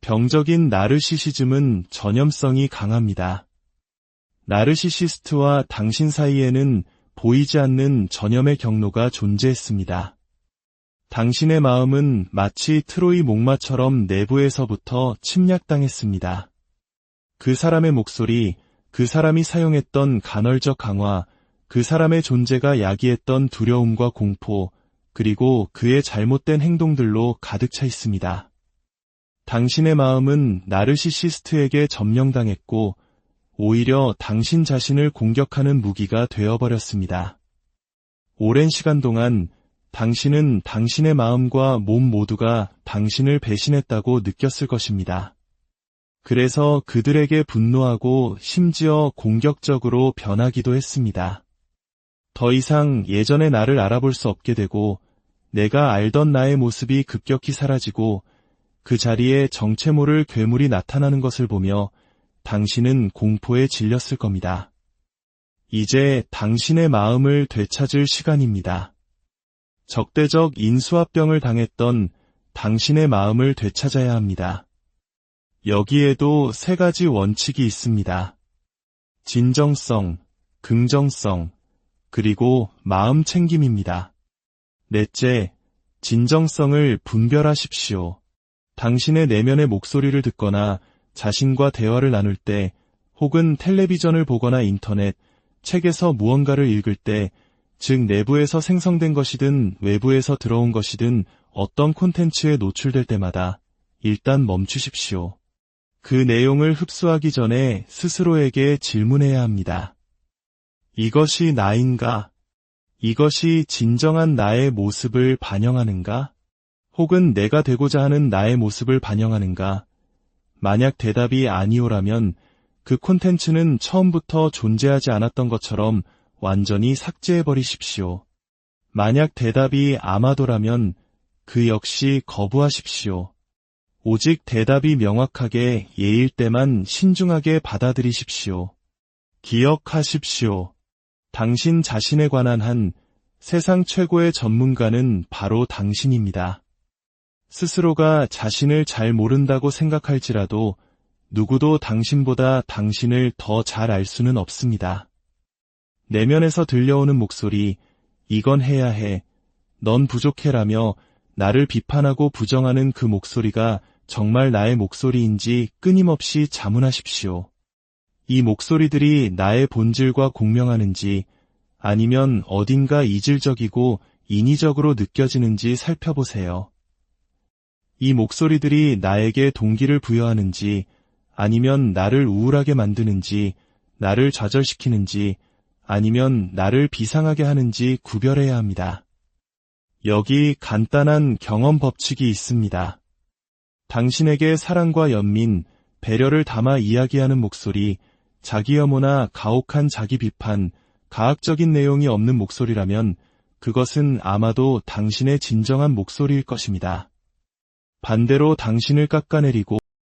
병적인 나르시시즘은 전염성이 강합니다. 나르시시스트와 당신 사이에는 보이지 않는 전염의 경로가 존재했습니다. 당신의 마음은 마치 트로이 목마처럼 내부에서부터 침략당했습니다. 그 사람의 목소리, 그 사람이 사용했던 간헐적 강화, 그 사람의 존재가 야기했던 두려움과 공포, 그리고 그의 잘못된 행동들로 가득 차 있습니다. 당신의 마음은 나르시시스트에게 점령당했고 오히려 당신 자신을 공격하는 무기가 되어버렸습니다. 오랜 시간 동안 당신은 당신의 마음과 몸 모두가 당신을 배신했다고 느꼈을 것입니다. 그래서 그들에게 분노하고 심지어 공격적으로 변하기도 했습니다. 더 이상 예전의 나를 알아볼 수 없게 되고 내가 알던 나의 모습이 급격히 사라지고 그 자리에 정체 모를 괴물이 나타나는 것을 보며 당신은 공포에 질렸을 겁니다. 이제 당신의 마음을 되찾을 시간입니다. 적대적 인수합병을 당했던 당신의 마음을 되찾아야 합니다. 여기에도 세 가지 원칙이 있습니다. 진정성, 긍정성, 그리고 마음 챙김입니다. 넷째, 진정성을 분별하십시오. 당신의 내면의 목소리를 듣거나 자신과 대화를 나눌 때, 혹은 텔레비전을 보거나 인터넷, 책에서 무언가를 읽을 때, 즉 내부에서 생성된 것이든 외부에서 들어온 것이든 어떤 콘텐츠에 노출될 때마다 일단 멈추십시오. 그 내용을 흡수하기 전에 스스로에게 질문해야 합니다. 이것이 나인가? 이것이 진정한 나의 모습을 반영하는가? 혹은 내가 되고자 하는 나의 모습을 반영하는가? 만약 대답이 아니오라면 그 콘텐츠는 처음부터 존재하지 않았던 것처럼 완전히 삭제해버리십시오. 만약 대답이 아마도라면 그 역시 거부하십시오. 오직 대답이 명확하게 예일 때만 신중하게 받아들이십시오. 기억하십시오. 당신 자신에 관한 한 세상 최고의 전문가는 바로 당신입니다. 스스로가 자신을 잘 모른다고 생각할지라도 누구도 당신보다 당신을 더 잘 알 수는 없습니다. 내면에서 들려오는 목소리, 이건 해야 해, 넌 부족해라며 나를 비판하고 부정하는 그 목소리가 정말 나의 목소리인지 끊임없이 자문하십시오. 이 목소리들이 나의 본질과 공명하는지 아니면 어딘가 이질적이고 인위적으로 느껴지는지 살펴보세요. 이 목소리들이 나에게 동기를 부여하는지 아니면 나를 우울하게 만드는지 나를 좌절시키는지 아니면 나를 비상하게 하는지 구별해야 합니다. 여기 간단한 경험 법칙이 있습니다. 당신에게 사랑과 연민, 배려를 담아 이야기하는 목소리, 자기 혐오나 가혹한 자기 비판, 가학적인 내용이 없는 목소리라면 그것은 아마도 당신의 진정한 목소리일 것입니다. 반대로 당신을 깎아내리고